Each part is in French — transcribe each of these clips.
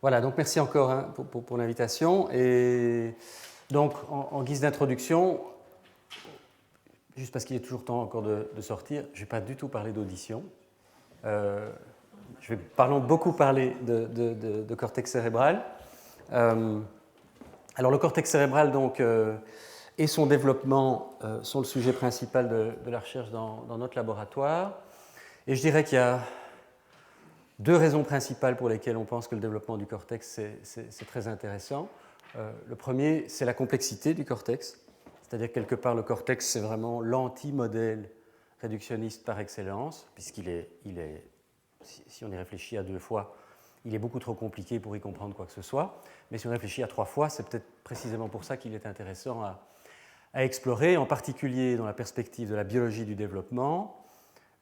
Voilà, donc merci encore pour l'invitation. Et donc, en guise d'introduction, juste parce qu'il est toujours temps encore de sortir, je ne vais pas du tout parler d'audition. Parlons beaucoup parler de cortex cérébral. Alors, le cortex cérébral, donc, et son développement sont le sujet principal de la recherche dans notre laboratoire. Et je dirais qu'il y a deux raisons principales pour lesquelles on pense que le développement du cortex c'est très intéressant. Le premier, c'est la complexité du cortex, c'est-à-dire quelque part le cortex c'est vraiment l'anti-modèle réductionniste par excellence, puisqu'il est, si on y réfléchit à 2 fois, il est beaucoup trop compliqué pour y comprendre quoi que ce soit, mais si on réfléchit à 3 fois, c'est peut-être précisément pour ça qu'il est intéressant à explorer, en particulier dans la perspective de la biologie du développement.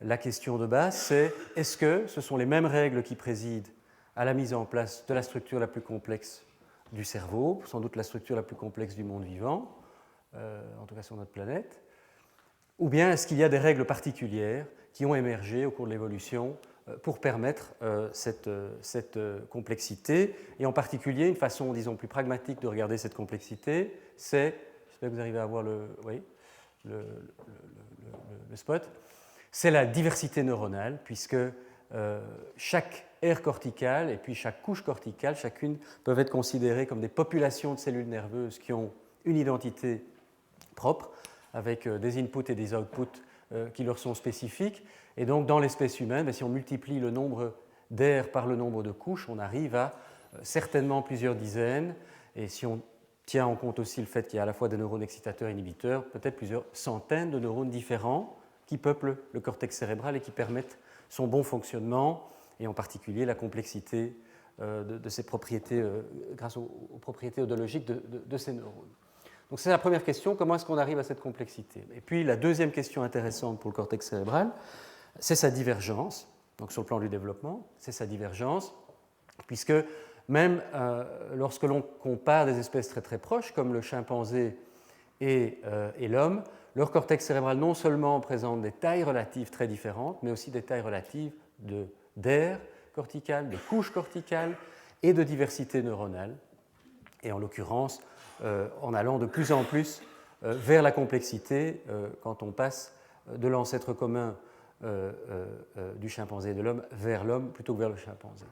La question de base, c'est est-ce que ce sont les mêmes règles qui président à la mise en place de la structure la plus complexe du cerveau, sans doute la structure la plus complexe du monde vivant, en tout cas sur notre planète, ou bien est-ce qu'il y a des règles particulières qui ont émergé au cours de l'évolution pour permettre cette complexité, et en particulier une façon, disons, plus pragmatique de regarder cette complexité, c'est, j'espère que vous arrivez à voir le spot, c'est la diversité neuronale, puisque chaque aire corticale et puis chaque couche corticale, chacune, peuvent être considérées comme des populations de cellules nerveuses qui ont une identité propre, avec des inputs et des outputs qui leur sont spécifiques. Et donc, dans l'espèce humaine, si on multiplie le nombre d'aires par le nombre de couches, on arrive à certainement plusieurs dizaines. Et si on tient en compte aussi le fait qu'il y a à la fois des neurones excitateurs et inhibiteurs, peut-être plusieurs centaines de neurones différents qui peuplent le cortex cérébral et qui permettent son bon fonctionnement, et en particulier la complexité de ses propriétés grâce aux propriétés odologiques de ces neurones. Donc c'est la première question, comment est-ce qu'on arrive à cette complexité? Et puis la deuxième question intéressante pour le cortex cérébral, c'est sa divergence, donc sur le plan du développement, c'est sa divergence, puisque même lorsque l'on compare des espèces très très proches, comme le chimpanzé et l'homme, leur cortex cérébral non seulement présente des tailles relatives très différentes, mais aussi des tailles relatives d'aires corticales, de couches corticales et de diversité neuronale. Et en l'occurrence, en allant de plus en plus vers la complexité quand on passe de l'ancêtre commun du chimpanzé et de l'homme vers l'homme plutôt que vers le chimpanzé.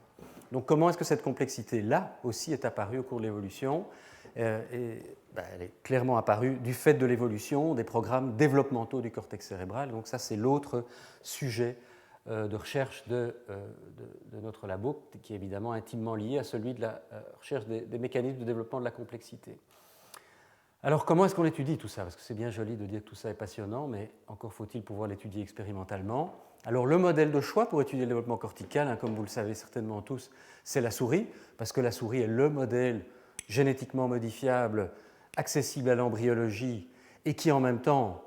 Donc comment est-ce que cette complexité-là aussi est apparue au cours de l'évolution? Elle est clairement apparue du fait de l'évolution des programmes développementaux du cortex cérébral. Donc ça, c'est l'autre sujet de recherche de notre labo, qui est évidemment intimement lié à celui de la recherche des mécanismes de développement de la complexité. Alors comment est-ce qu'on étudie tout ça? Parce que c'est bien joli de dire que tout ça est passionnant, mais encore faut-il pouvoir l'étudier expérimentalement. Alors le modèle de choix pour étudier le développement cortical, comme vous le savez certainement tous, c'est la souris, parce que la souris est le modèle génétiquement modifiable, accessible à l'embryologie, et qui en même temps,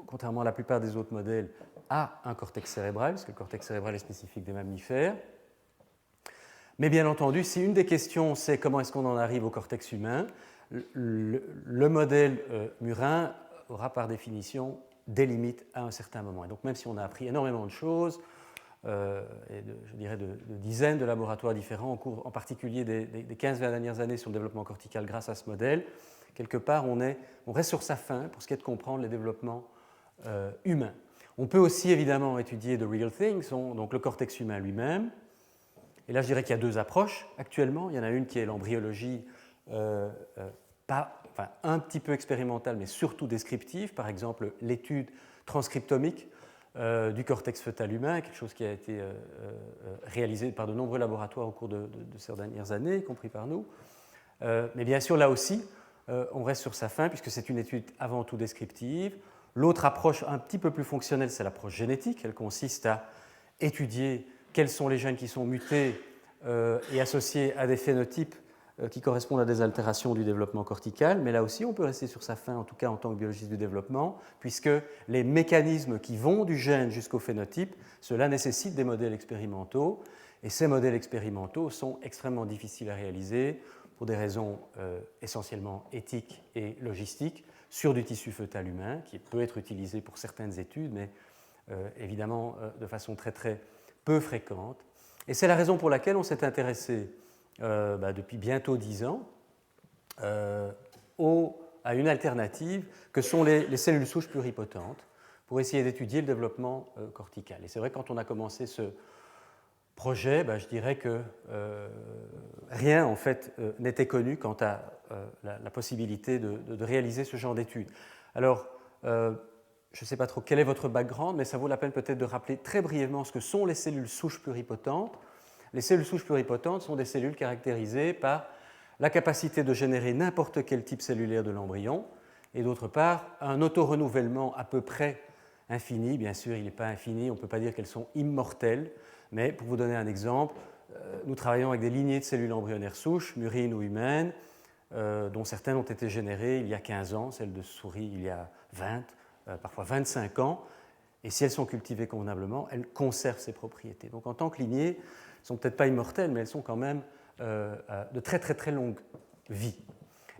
contrairement à la plupart des autres modèles, a un cortex cérébral, parce que le cortex cérébral est spécifique des mammifères. Mais bien entendu, si une des questions c'est comment est-ce qu'on en arrive au cortex humain, le modèle murin aura par définition des limites à un certain moment. Et donc même si on a appris énormément de choses, je dirais de dizaines de laboratoires différents, en particulier des 15-20 dernières années sur le développement cortical grâce à ce modèle, quelque part on reste sur sa fin pour ce qui est de comprendre les développements humains. On peut aussi évidemment étudier the real things, donc le cortex humain lui-même. Et là je dirais qu'il y a deux approches actuellement. Il y en a une qui est l'embryologie un petit peu expérimentale, mais surtout descriptive, par exemple l'étude transcriptomique du cortex fœtal humain, quelque chose qui a été réalisé par de nombreux laboratoires au cours de ces dernières années, y compris par nous. Mais bien sûr, là aussi, on reste sur sa fin, puisque c'est une étude avant tout descriptive. L'autre approche un petit peu plus fonctionnelle, c'est l'approche génétique. Elle consiste à étudier quels sont les gènes qui sont mutés et associés à des phénotypes qui correspondent à des altérations du développement cortical, mais là aussi on peut rester sur sa fin, en tout cas en tant que biologiste du développement, puisque les mécanismes qui vont du gène jusqu'au phénotype, cela nécessite des modèles expérimentaux, et ces modèles expérimentaux sont extrêmement difficiles à réaliser pour des raisons essentiellement éthiques et logistiques, sur du tissu fœtal humain, qui peut être utilisé pour certaines études, mais évidemment de façon très très peu fréquente. Et c'est la raison pour laquelle on s'est intéressé depuis bientôt 10 ans à une alternative que sont les cellules souches pluripotentes pour essayer d'étudier le développement cortical. Et c'est vrai que quand on a commencé ce projet, je dirais que rien en fait n'était connu quant à la possibilité de réaliser ce genre d'études. Alors, je ne sais pas trop quel est votre background, mais ça vaut la peine peut-être de rappeler très brièvement ce que sont les cellules souches pluripotentes. Les cellules souches pluripotentes sont des cellules caractérisées par la capacité de générer n'importe quel type cellulaire de l'embryon et d'autre part un autorenouvellement à peu près infini. Bien sûr, il n'est pas infini, on ne peut pas dire qu'elles sont immortelles, mais pour vous donner un exemple, nous travaillons avec des lignées de cellules embryonnaires souches, murines ou humaines, dont certaines ont été générées il y a 15 ans, celles de souris il y a 20, parfois 25 ans, et si elles sont cultivées convenablement, elles conservent ces propriétés. Donc en tant que lignées, elles ne sont peut-être pas immortelles, mais elles sont quand même de très très très longue vie.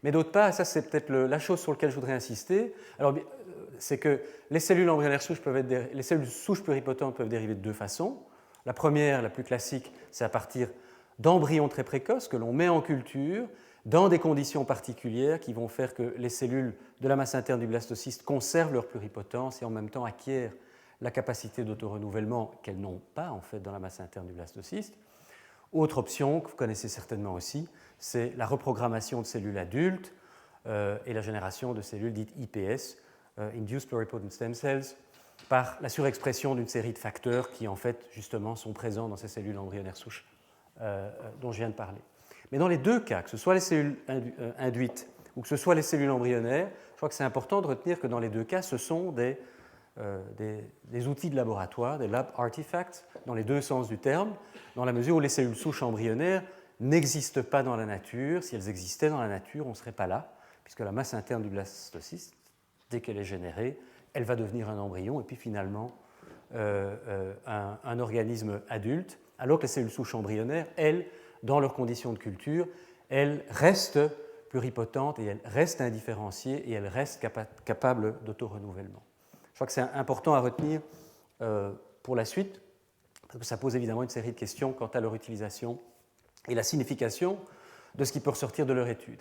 Mais d'autre part, ça c'est peut-être la chose sur laquelle je voudrais insister, alors c'est que les cellules embryonnaires souches les cellules souches pluripotentes peuvent dériver de deux façons. La première, la plus classique, c'est à partir d'embryons très précoces que l'on met en culture dans des conditions particulières qui vont faire que les cellules de la masse interne du blastocyste conservent leur pluripotence et en même temps acquièrent la capacité d'autorenouvellement qu'elles n'ont pas en fait dans la masse interne du blastocyste. Autre option que vous connaissez certainement aussi, c'est la reprogrammation de cellules adultes et la génération de cellules dites IPS, Induced Pluripotent Stem Cells, par la surexpression d'une série de facteurs qui en fait justement sont présents dans ces cellules embryonnaires souches dont je viens de parler. Mais dans les deux cas, que ce soit les cellules induites ou que ce soit les cellules embryonnaires, je crois que c'est important de retenir que dans les deux cas, ce sont des outils de laboratoire, des lab artifacts, dans les deux sens du terme, dans la mesure où les cellules souches embryonnaires n'existent pas dans la nature. Si elles existaient dans la nature, on ne serait pas là, puisque la masse interne du blastocyste, dès qu'elle est générée, elle va devenir un embryon et puis finalement un organisme adulte, alors que les cellules souches embryonnaires, elles, dans leurs conditions de culture, elles restent pluripotentes et elles restent indifférenciées et elles restent capables d'autorenouvellement. Je crois que c'est important à retenir pour la suite, parce que ça pose évidemment une série de questions quant à leur utilisation et la signification de ce qui peut ressortir de leur étude.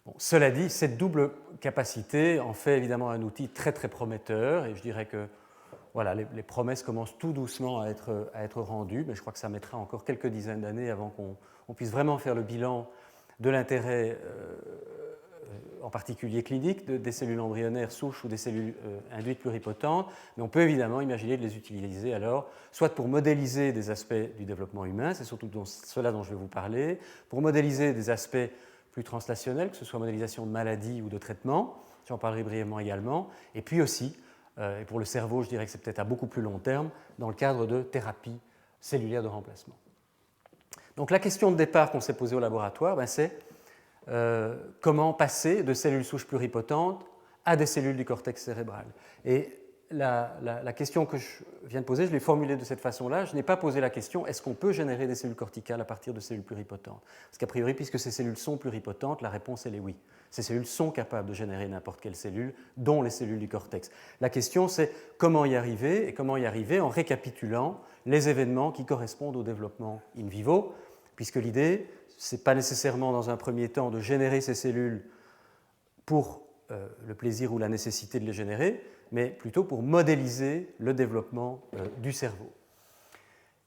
Bon, cela dit, cette double capacité en fait évidemment un outil très très prometteur et je dirais que voilà, les promesses commencent tout doucement à être rendues, mais je crois que ça mettra encore quelques dizaines d'années avant qu'on puisse vraiment faire le bilan de l'intérêt en particulier clinique des cellules embryonnaires souches ou des cellules induites pluripotentes, mais on peut évidemment imaginer de les utiliser alors, soit pour modéliser des aspects du développement humain, c'est surtout cela dont je vais vous parler, pour modéliser des aspects plus translationnels, que ce soit modélisation de maladies ou de traitements, j'en parlerai brièvement également, et puis aussi, et pour le cerveau, je dirais que c'est peut-être à beaucoup plus long terme, dans le cadre de thérapies cellulaires de remplacement. Donc la question de départ qu'on s'est posée au laboratoire, c'est comment passer de cellules souches pluripotentes à des cellules du cortex cérébral. Et la question que je viens de poser, je l'ai formulée de cette façon-là. Je n'ai pas posé la question est-ce qu'on peut générer des cellules corticales à partir de cellules pluripotentes? Parce qu'a priori, puisque ces cellules sont pluripotentes, la réponse elle est oui. Ces cellules sont capables de générer n'importe quelle cellule, dont les cellules du cortex. La question c'est comment y arriver, et comment y arriver en récapitulant les événements qui correspondent au développement in vivo, puisque l'idée, ce n'est pas nécessairement dans un premier temps de générer ces cellules pour le plaisir ou la nécessité de les générer, mais plutôt pour modéliser le développement du cerveau.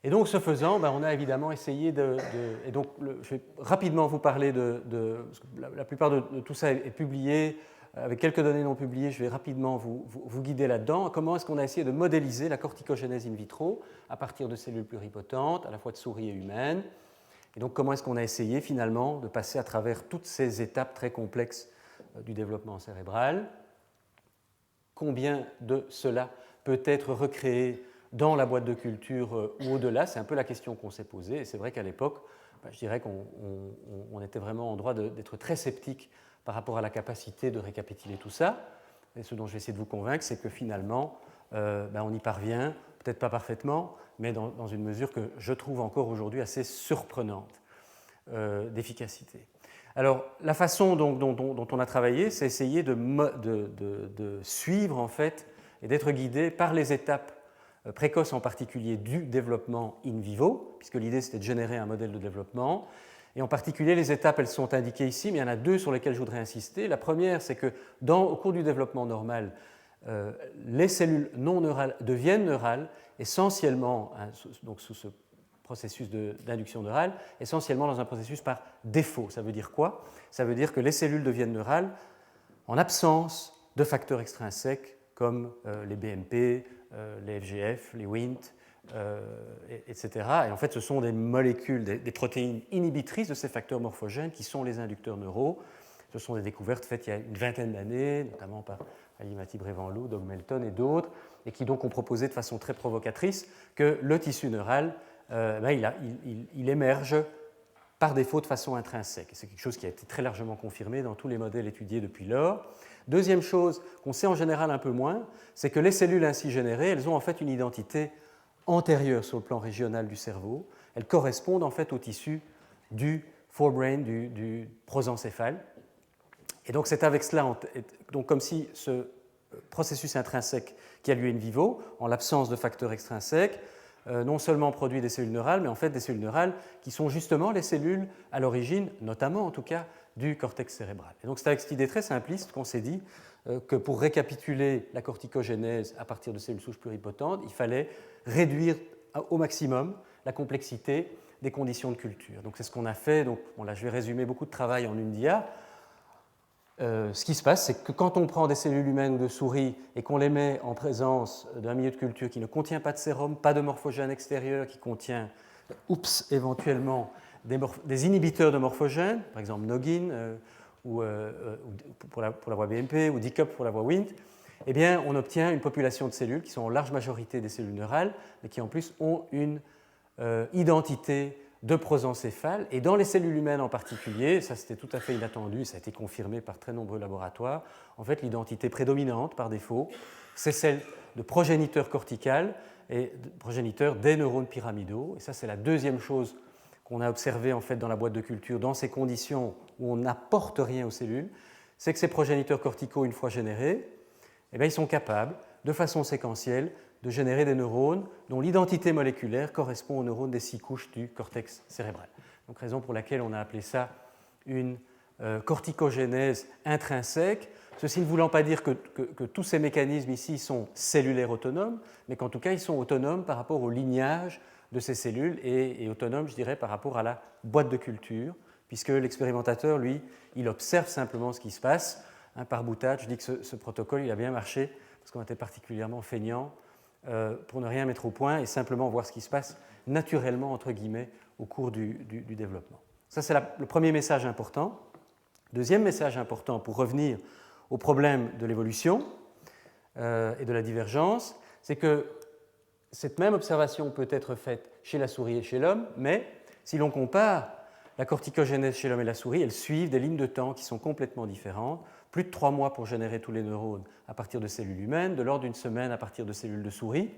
Et donc, ce faisant, on a évidemment essayé et donc, je vais rapidement vous parler parce que la plupart de tout ça est publié, avec quelques données non publiées, je vais rapidement vous guider là-dedans. Comment est-ce qu'on a essayé de modéliser la corticogénèse in vitro à partir de cellules pluripotentes, à la fois de souris et humaines. Et donc, comment est-ce qu'on a essayé finalement de passer à travers toutes ces étapes très complexes du développement cérébral? Combien de cela peut être recréé dans la boîte de culture ou au-delà? C'est un peu la question qu'on s'est posée. Et c'est vrai qu'à l'époque, je dirais qu'on était vraiment en droit d'être très sceptique par rapport à la capacité de récapituler tout ça. Et ce dont je vais essayer de vous convaincre, c'est que finalement, on y parvient, peut-être pas parfaitement, mais dans une mesure que je trouve encore aujourd'hui assez surprenante d'efficacité. Alors, la façon dont on a travaillé, c'est essayer de suivre en fait et d'être guidé par les étapes précoces en particulier du développement in vivo, puisque l'idée c'était de générer un modèle de développement. Et en particulier, les étapes, elles sont indiquées ici, mais il y en a deux sur lesquelles je voudrais insister. La première, c'est que au cours du développement normal, les cellules non neurales deviennent neurales essentiellement, donc sous ce processus d'induction neurale, essentiellement dans un processus par défaut. Ça veut dire quoi? Ça veut dire que les cellules deviennent neurales en absence de facteurs extrinsèques comme les BMP, les FGF, les Wnt, etc. Et en fait, ce sont des molécules, des protéines inhibitrices de ces facteurs morphogènes qui sont les inducteurs neuraux. Ce sont des découvertes faites il y a une vingtaine d'années, notamment par Alimati Brevanlou, Doug Melton et d'autres, et qui donc ont proposé de façon très provocatrice que le tissu neural, il émerge par défaut de façon intrinsèque. C'est quelque chose qui a été très largement confirmé dans tous les modèles étudiés depuis lors. Deuxième chose qu'on sait en général un peu moins, c'est que les cellules ainsi générées, elles ont en fait une identité antérieure sur le plan régional du cerveau. Elles correspondent en fait au tissu du forebrain, du prosencéphale. Et donc c'est avec cela, donc comme si ce processus intrinsèque qui a lieu in vivo, en l'absence de facteurs extrinsèques, non seulement produit des cellules neurales, mais en fait des cellules neurales qui sont justement les cellules à l'origine, notamment en tout cas, du cortex cérébral. Et donc c'est avec cette idée très simpliste qu'on s'est dit que pour récapituler la corticogénèse à partir de cellules souches pluripotentes, il fallait réduire au maximum la complexité des conditions de culture. Donc c'est ce qu'on a fait. Donc, bon, là, je vais résumer beaucoup de travail en une dia. Ce qui se passe, c'est que quand on prend des cellules humaines ou de souris et qu'on les met en présence d'un milieu de culture qui ne contient pas de sérum, pas de morphogène extérieur, qui contient, éventuellement, des inhibiteurs de morphogènes, par exemple Noggin pour la voie BMP ou DICOP pour la voie Wnt, eh bien, on obtient une population de cellules qui sont en large majorité des cellules neurales, mais qui en plus ont une identité de prosencéphale. Et dans les cellules humaines en particulier, ça c'était tout à fait inattendu, ça a été confirmé par très nombreux laboratoires, en fait l'identité prédominante par défaut, c'est celle de progéniteur cortical et de progéniteur des neurones pyramidaux. Et ça c'est la deuxième chose qu'on a observée en fait dans la boîte de culture, dans ces conditions où on n'apporte rien aux cellules, c'est que ces progéniteurs corticaux, une fois générés, eh bien, ils sont capables, de façon séquentielle, de générer des neurones dont l'identité moléculaire correspond aux neurones des 6 couches du cortex cérébral. Donc, raison pour laquelle on a appelé ça une corticogénèse intrinsèque, ceci ne voulant pas dire que tous ces mécanismes ici sont cellulaires autonomes, mais qu'en tout cas ils sont autonomes par rapport au lignage de ces cellules et autonomes, je dirais, par rapport à la boîte de culture, puisque l'expérimentateur, lui, il observe simplement ce qui se passe. Par boutade, je dis que ce protocole il a bien marché, parce qu'on était particulièrement feignant pour ne rien mettre au point et simplement voir ce qui se passe naturellement, entre guillemets, au cours du développement. Ça, c'est le premier message important. Deuxième message important pour revenir au problème de l'évolution et de la divergence, c'est que cette même observation peut être faite chez la souris et chez l'homme, mais si l'on compare la corticogénèse chez l'homme et la souris, elles suivent des lignes de temps qui sont complètement différentes. Plus de 3 mois pour générer tous les neurones à partir de cellules humaines, de l'ordre d'une semaine à partir de cellules de souris.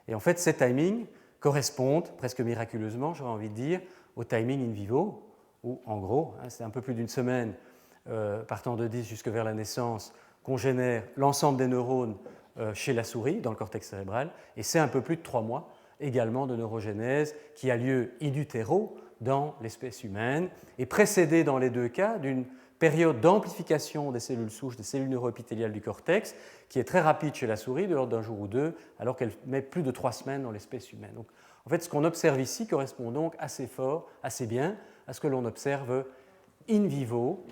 Et en fait, ces timings correspondent, presque miraculeusement, j'aurais envie de dire, au timing in vivo, où en gros, c'est un peu plus d'une semaine, partant de 10 jusque vers la naissance, qu'on génère l'ensemble des neurones chez la souris, dans le cortex cérébral, et c'est un peu plus de 3 mois également de neurogénèse qui a lieu in utero dans l'espèce humaine, et précédée dans les deux cas d'une période d'amplification des cellules souches, des cellules neuroépithéliales du cortex, qui est très rapide chez la souris, de l'ordre d'un jour ou deux, alors qu'elle met plus de 3 semaines dans l'espèce humaine. Donc, en fait, ce qu'on observe ici correspond donc assez fort, assez bien à ce que l'on observe in vivo,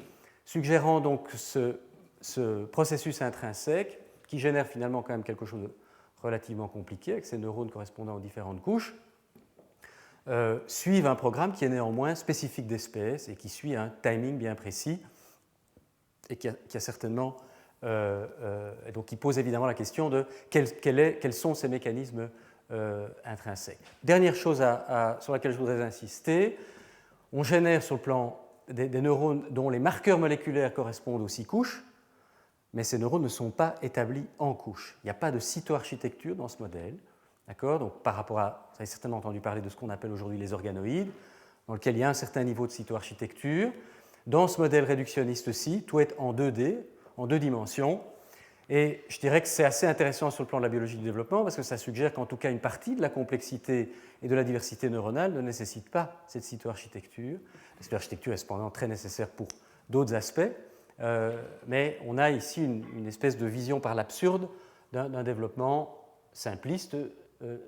suggérant donc ce processus intrinsèque qui génère finalement quand même quelque chose de relativement compliqué, avec ces neurones correspondant aux différentes couches, suivent un programme qui est néanmoins spécifique d'espèce et qui suit un timing bien précis et qui a certainement donc qui pose évidemment la question de quels sont ces mécanismes intrinsèques. Dernière chose sur laquelle je voudrais insister, on génère sur le plan des neurones dont les marqueurs moléculaires correspondent aux 6 couches, mais ces neurones ne sont pas établis en couches. Il n'y a pas de cytoarchitecture dans ce modèle. D'accord ? Donc, par rapport à, vous avez certainement entendu parler de ce qu'on appelle aujourd'hui les organoïdes, dans lequel il y a un certain niveau de cytoarchitecture. Dans ce modèle réductionniste-ci, tout est en 2D, en 2 dimensions, Et je dirais que c'est assez intéressant sur le plan de la biologie du développement parce que ça suggère qu'en tout cas une partie de la complexité et de la diversité neuronale ne nécessite pas cette cytoarchitecture. La cytoarchitecture est cependant très nécessaire pour d'autres aspects, mais on a ici une espèce de vision par l'absurde d'un développement simpliste,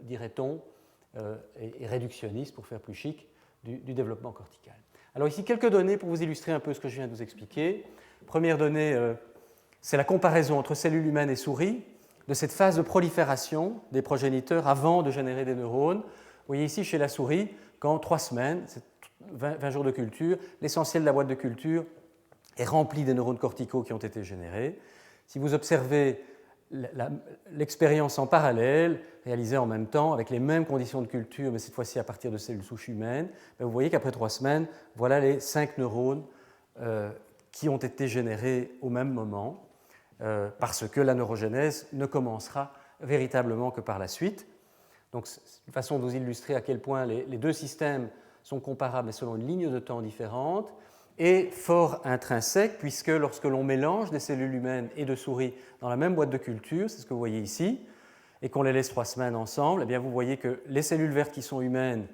dirait-on, et réductionniste, pour faire plus chic, du développement cortical. Alors ici, quelques données pour vous illustrer un peu ce que je viens de vous expliquer. Première donnée, c'est la comparaison entre cellules humaines et souris de cette phase de prolifération des progéniteurs avant de générer des neurones. Vous voyez ici, chez la souris, qu'en 3 semaines, 20 jours de culture, l'essentiel de la boîte de culture est rempli des neurones corticaux qui ont été générés. Si vous observez l'expérience en parallèle, réalisée en même temps, avec les mêmes conditions de culture, mais cette fois-ci à partir de cellules souches humaines, vous voyez qu'après 3 semaines, voilà les 5 neurones qui ont été générés au même moment, parce que la neurogénèse ne commencera véritablement que par la suite. Donc, c'est une façon de vous illustrer à quel point les deux systèmes sont comparables, mais selon une ligne de temps différente, et fort intrinsèque, puisque lorsque l'on mélange des cellules humaines et de souris dans la même boîte de culture, c'est ce que vous voyez ici, et qu'on les laisse 3 semaines ensemble, eh bien vous voyez que les cellules vertes qui sont humaines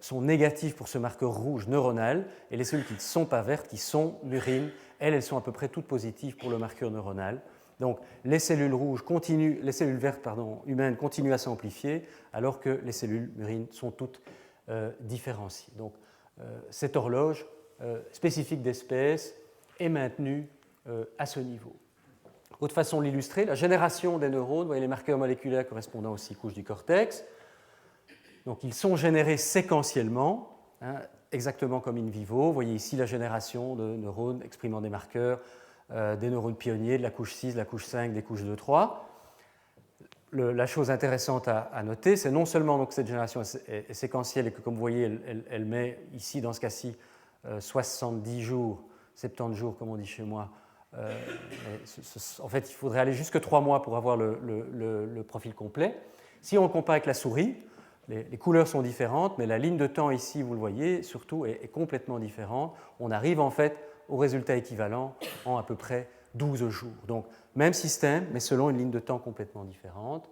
sont négatives pour ce marqueur rouge neuronal, et les cellules qui ne sont pas vertes, qui sont murines, elles sont à peu près toutes positives pour le marqueur neuronal. Donc les cellules vertes humaines continuent à s'amplifier, alors que les cellules murines sont toutes différenciées. Donc cette horloge spécifique d'espèce est maintenue à ce niveau. Autre façon de l'illustrer, la génération des neurones, vous voyez les marqueurs moléculaires correspondant aux 6 couches du cortex. Donc ils sont générés séquentiellement, exactement comme in vivo. Vous voyez ici la génération de neurones exprimant des marqueurs, des neurones pionniers de la couche 6, de la couche 5, des couches 2, 3. La chose intéressante à noter, c'est non seulement donc, cette génération est séquentielle et que, comme vous voyez, elle met ici, dans ce cas-ci, 70 jours, 70 jours, comme on dit chez moi. En fait, il faudrait aller jusque 3 mois pour avoir le profil complet. Si on compare avec la souris, les couleurs sont différentes, mais la ligne de temps ici, vous le voyez, surtout, est complètement différente. On arrive en fait au résultat équivalent en à peu près 12 jours. Donc, même système, mais selon une ligne de temps complètement différente.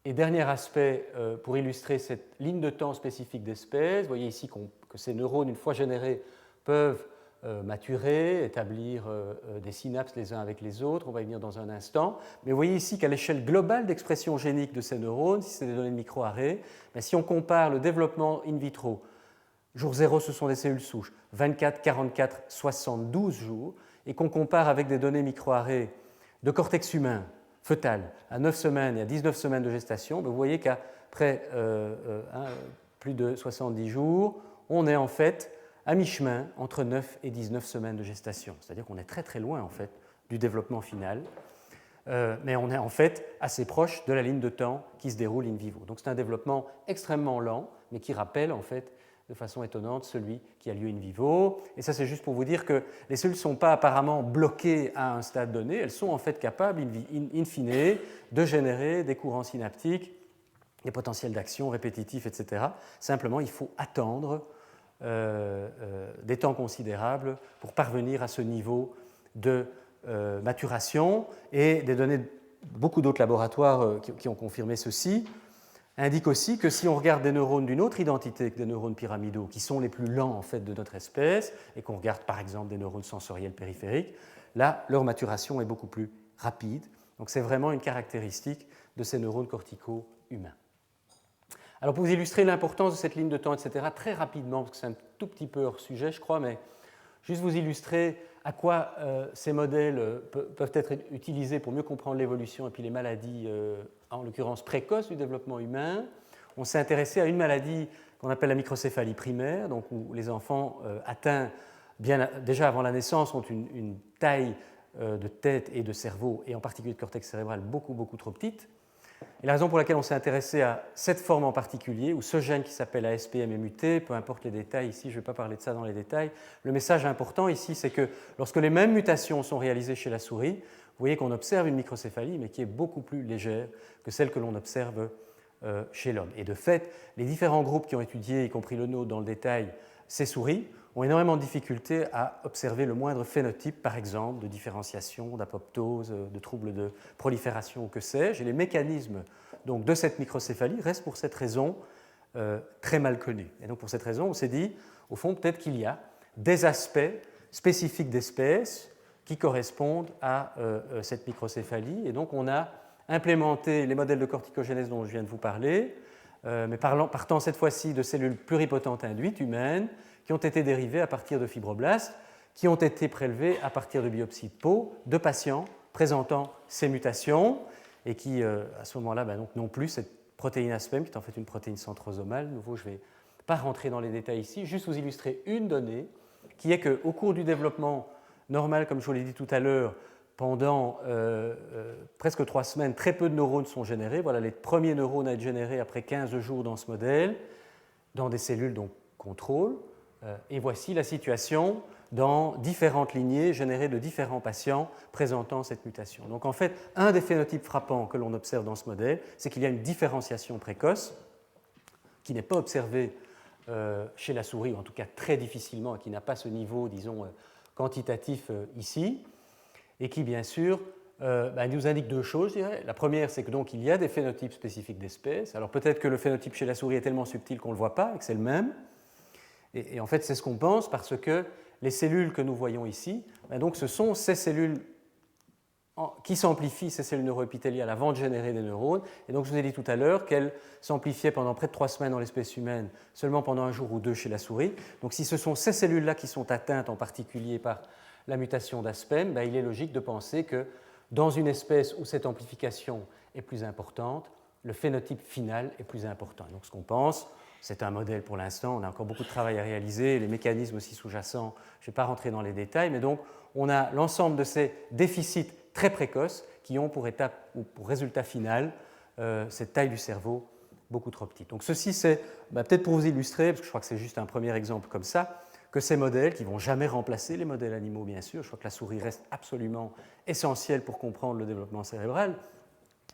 Et dernier aspect, pour illustrer cette ligne de temps spécifique d'espèce, vous voyez ici que ces neurones, une fois générés, peuvent maturer, établir des synapses les uns avec les autres, on va y venir dans un instant. Mais vous voyez ici qu'à l'échelle globale d'expression génique de ces neurones, si c'est des données de microarrays, si on compare le développement in vitro, jour 0, ce sont des cellules souches, 24, 44, 72 jours, et qu'on compare avec des données microarrays de cortex humain, fœtal, à 9 semaines et à 19 semaines de gestation, vous voyez qu'après plus de 70 jours, on est en fait à mi-chemin entre 9 et 19 semaines de gestation. C'est-à-dire qu'on est très très loin en fait du développement final, mais on est en fait assez proche de la ligne de temps qui se déroule in vivo. Donc c'est un développement extrêmement lent, mais qui rappelle en fait de façon étonnante celui qui a lieu in vivo. Et ça, c'est juste pour vous dire que les cellules ne sont pas apparemment bloquées à un stade donné, elles sont en fait capables, in fine, de générer des courants synaptiques, des potentiels d'action répétitifs, etc. Simplement, il faut attendre des temps considérables pour parvenir à ce niveau de maturation. Et des données de beaucoup d'autres laboratoires qui ont confirmé ceci indique aussi que si on regarde des neurones d'une autre identité que des neurones pyramidaux, qui sont les plus lents en fait de notre espèce, et qu'on regarde par exemple des neurones sensoriels périphériques, là, leur maturation est beaucoup plus rapide. Donc c'est vraiment une caractéristique de ces neurones corticaux humains. Alors pour vous illustrer l'importance de cette ligne de temps, etc., très rapidement, parce que c'est un tout petit peu hors sujet, je crois, mais juste vous illustrer à quoi ces modèles peuvent être utilisés pour mieux comprendre l'évolution et puis les maladies, en l'occurrence précoces du développement humain. On s'est intéressé à une maladie qu'on appelle la microcéphalie primaire, donc où les enfants atteints déjà avant la naissance ont une taille de tête et de cerveau, et en particulier de cortex cérébral, beaucoup trop petite. Et la raison pour laquelle on s'est intéressé à cette forme en particulier, où ce gène qui s'appelle ASPM est muté, peu importe les détails ici, je ne vais pas parler de ça dans les détails, le message important ici, c'est que lorsque les mêmes mutations sont réalisées chez la souris, vous voyez qu'on observe une microcéphalie, mais qui est beaucoup plus légère que celle que l'on observe chez l'homme. Et de fait, les différents groupes qui ont étudié, y compris le nôtre dans le détail, ces souris, ont énormément de difficultés à observer le moindre phénotype, par exemple, de différenciation, d'apoptose, de troubles de prolifération ou que sais-je. Et les mécanismes donc, de cette microcéphalie restent pour cette raison très mal connus. Et donc pour cette raison, on s'est dit, au fond, peut-être qu'il y a des aspects spécifiques d'espèces qui correspondent à cette microcéphalie. Et donc on a implémenté les modèles de corticogénèse dont je viens de vous parler, mais partant cette fois-ci de cellules pluripotentes induites humaines qui ont été dérivées à partir de fibroblastes, qui ont été prélevées à partir de biopsies de peau de patients présentant ces mutations et qui, à ce moment-là, donc, n'ont plus cette protéine ASPEM, qui est en fait une protéine centrosomale. De nouveau, je ne vais pas rentrer dans les détails ici, juste vous illustrer une donnée qui est qu'au cours du développement normal, comme je vous l'ai dit tout à l'heure, pendant presque 3 semaines, très peu de neurones sont générés. Voilà les premiers neurones à être générés après 15 jours dans ce modèle, dans des cellules donc contrôle. Et voici la situation dans différentes lignées générées de différents patients présentant cette mutation. Donc en fait, un des phénotypes frappants que l'on observe dans ce modèle, c'est qu'il y a une différenciation précoce qui n'est pas observée chez la souris, ou en tout cas très difficilement, et qui n'a pas ce niveau, disons, quantitatif ici, et qui, bien sûr, nous indique 2 choses, je dirais. La première, c'est que donc il y a des phénotypes spécifiques d'espèces. Alors peut-être que le phénotype chez la souris est tellement subtil qu'on ne le voit pas, et que c'est le même. Et en fait, c'est ce qu'on pense parce que les cellules que nous voyons ici, donc ce sont ces cellules qui s'amplifient, ces cellules neuroépithéliales, avant de générer des neurones. Et donc, je vous ai dit tout à l'heure qu'elles s'amplifiaient pendant près de 3 semaines dans l'espèce humaine, seulement pendant 1 jour ou 2 chez la souris. Donc, si ce sont ces cellules-là qui sont atteintes en particulier par la mutation d'ASPEM, il est logique de penser que dans une espèce où cette amplification est plus importante, le phénotype final est plus important. Donc, ce qu'on pense, c'est un modèle pour l'instant, on a encore beaucoup de travail à réaliser, les mécanismes aussi sous-jacents, je ne vais pas rentrer dans les détails, mais donc on a l'ensemble de ces déficits très précoces qui ont pour étape ou pour résultat final cette taille du cerveau beaucoup trop petite. Donc ceci, c'est peut-être pour vous illustrer, parce que je crois que c'est juste un premier exemple comme ça, que ces modèles, qui ne vont jamais remplacer les modèles animaux, bien sûr, je crois que la souris reste absolument essentielle pour comprendre le développement cérébral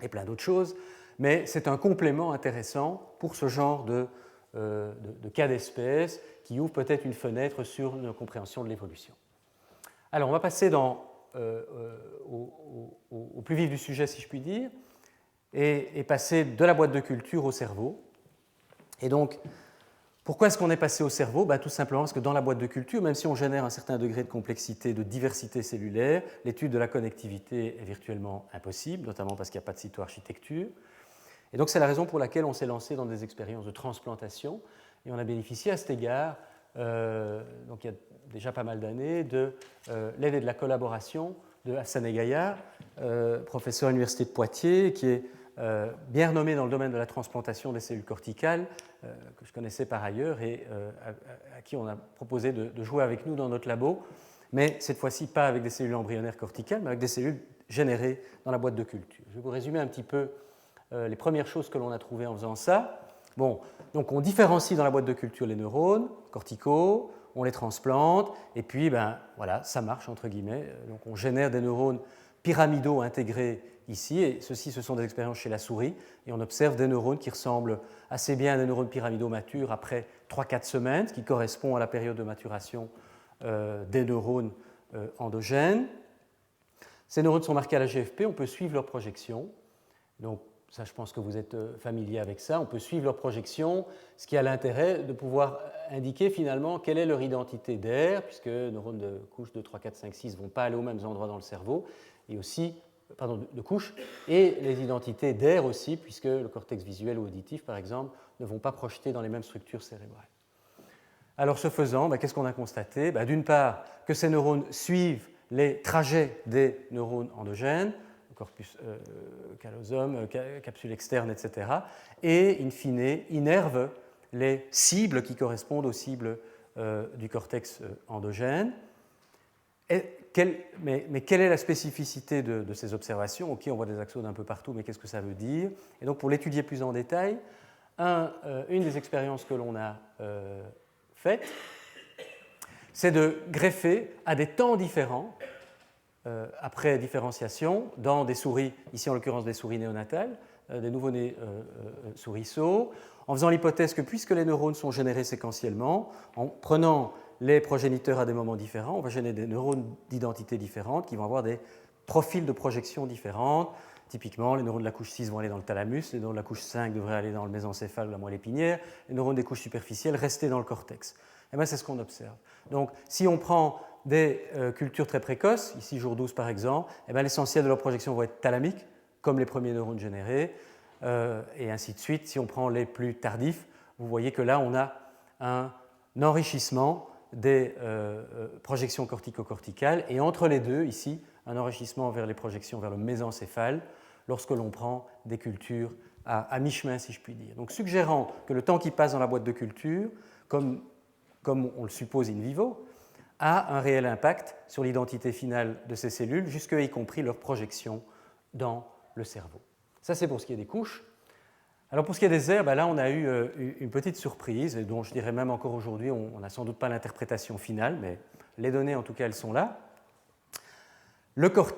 et plein d'autres choses, mais c'est un complément intéressant pour ce genre de cas d'espèces qui ouvrent peut-être une fenêtre sur une compréhension de l'évolution. Alors, on va passer au plus vif du sujet, si je puis dire, et passer de la boîte de culture au cerveau. Et donc, pourquoi est-ce qu'on est passé au cerveau? Tout simplement parce que dans la boîte de culture, même si on génère un certain degré de complexité, de diversité cellulaire, l'étude de la connectivité est virtuellement impossible, notamment parce qu'il n'y a pas de cytoarchitecture. Et donc, c'est la raison pour laquelle on s'est lancé dans des expériences de transplantation et on a bénéficié à cet égard, donc il y a déjà pas mal d'années, de l'aide et de la collaboration de Hassan Gaillard, professeur à l'Université de Poitiers, qui est bien renommé dans le domaine de la transplantation des cellules corticales, que je connaissais par ailleurs et à qui on a proposé de jouer avec nous dans notre labo, mais cette fois-ci pas avec des cellules embryonnaires corticales, mais avec des cellules générées dans la boîte de culture. Je vais vous résumer un petit peu les premières choses que l'on a trouvées en faisant ça. Bon, donc on différencie dans la boîte de culture les neurones corticaux, on les transplante, et puis voilà, ça marche entre guillemets. Donc on génère des neurones pyramidaux intégrés ici, et ceci, ce sont des expériences chez la souris, et on observe des neurones qui ressemblent assez bien à des neurones pyramidaux matures après 3-4 semaines, ce qui correspond à la période de maturation des neurones endogènes. Ces neurones sont marqués à la GFP, on peut suivre leur projection. Donc, ça, je pense que vous êtes familier avec ça. On peut suivre leur projection, ce qui a l'intérêt de pouvoir indiquer finalement quelle est leur identité d'air, puisque les neurones de couche 2, 3, 4, 5, 6 ne vont pas aller aux mêmes endroits dans le cerveau, et aussi, de couche, et les identités d'air aussi, puisque le cortex visuel ou auditif, par exemple, ne vont pas projeter dans les mêmes structures cérébrales. Alors, ce faisant, qu'est-ce qu'on a constaté? D'une part, que ces neurones suivent les trajets des neurones endogènes, corpus callosum, capsule externe, etc. Et, in fine, innervent les cibles qui correspondent aux cibles du cortex endogène. Mais quelle est la spécificité de ces observations? Ok, on voit des axones un peu partout, mais qu'est-ce que ça veut dire? Et donc, pour l'étudier plus en détail, une des expériences que l'on a faites, c'est de greffer à des temps différents après différenciation dans des souris, ici en l'occurrence des souris néonatales, des nouveau-nés souriceaux, en faisant l'hypothèse que puisque les neurones sont générés séquentiellement, en prenant les progéniteurs à des moments différents, on va générer des neurones d'identité différentes qui vont avoir des profils de projection différentes. Typiquement, les neurones de la couche 6 vont aller dans le thalamus, les neurones de la couche 5 devraient aller dans le mésencéphale ou la moelle épinière, les neurones des couches superficielles rester dans le cortex. Et bien, c'est ce qu'on observe. Donc, si on prend des cultures très précoces, ici jour 12 par exemple, l'essentiel de leur projection va être thalamique, comme les premiers neurones générés, et ainsi de suite. Si on prend les plus tardifs, vous voyez que là, on a un enrichissement des projections cortico-corticales, et entre les deux, ici, un enrichissement vers les projections vers le mésencéphale, lorsque l'on prend des cultures à mi-chemin, si je puis dire. Donc, suggérant que le temps qui passe dans la boîte de culture, comme on le suppose in vivo, a un réel impact sur l'identité finale de ces cellules, jusqu'à y compris leur projection dans le cerveau. Ça, c'est pour ce qui est des couches. Alors pour ce qui est des aires, là on a eu une petite surprise, et dont je dirais même encore aujourd'hui, on n'a sans doute pas l'interprétation finale, mais les données en tout cas elles sont là.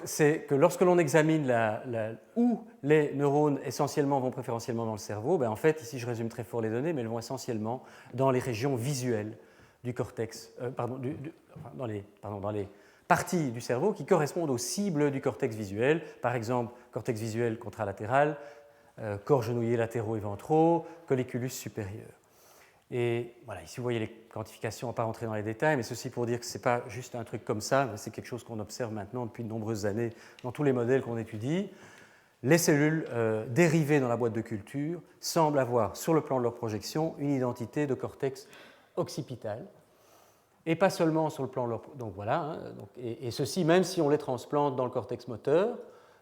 C'est que lorsque l'on examine où les neurones essentiellement vont préférentiellement dans le cerveau, en fait ici je résume très fort les données, mais elles vont essentiellement dans les régions visuelles du cortex, dans les parties du cerveau qui correspondent aux cibles du cortex visuel, par exemple cortex visuel contralatéral, corps genouillés latéraux et ventraux, colliculus supérieur. Et voilà, ici vous voyez les quantifications, on ne va pas rentrer dans les détails, mais ceci pour dire que ce n'est pas juste un truc comme ça, c'est quelque chose qu'on observe maintenant depuis de nombreuses années dans tous les modèles qu'on étudie. Les cellules dérivées dans la boîte de culture semblent avoir, sur le plan de leur projection, une identité de cortex occipital, et pas seulement sur le plan de leur... Donc voilà, et ceci même si on les transplante dans le cortex moteur,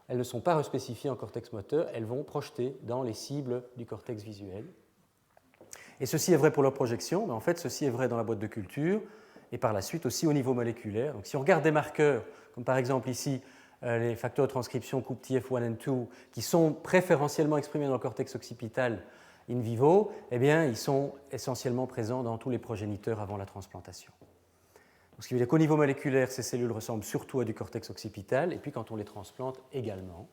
elles ne sont pas respécifiées en cortex moteur, elles vont projeter dans les cibles du cortex visuel. Et ceci est vrai pour leur projection, mais en fait ceci est vrai dans la boîte de culture, et par la suite aussi au niveau moléculaire. Donc si on regarde des marqueurs, comme par exemple ici les facteurs de transcription COOP-TF1 et 2, qui sont préférentiellement exprimés dans le cortex occipital in vivo, eh bien ils sont essentiellement présents dans tous les progéniteurs avant la transplantation. Ce qui veut dire qu'au niveau moléculaire, ces cellules ressemblent surtout à du cortex occipital, et puis quand on les transplante également,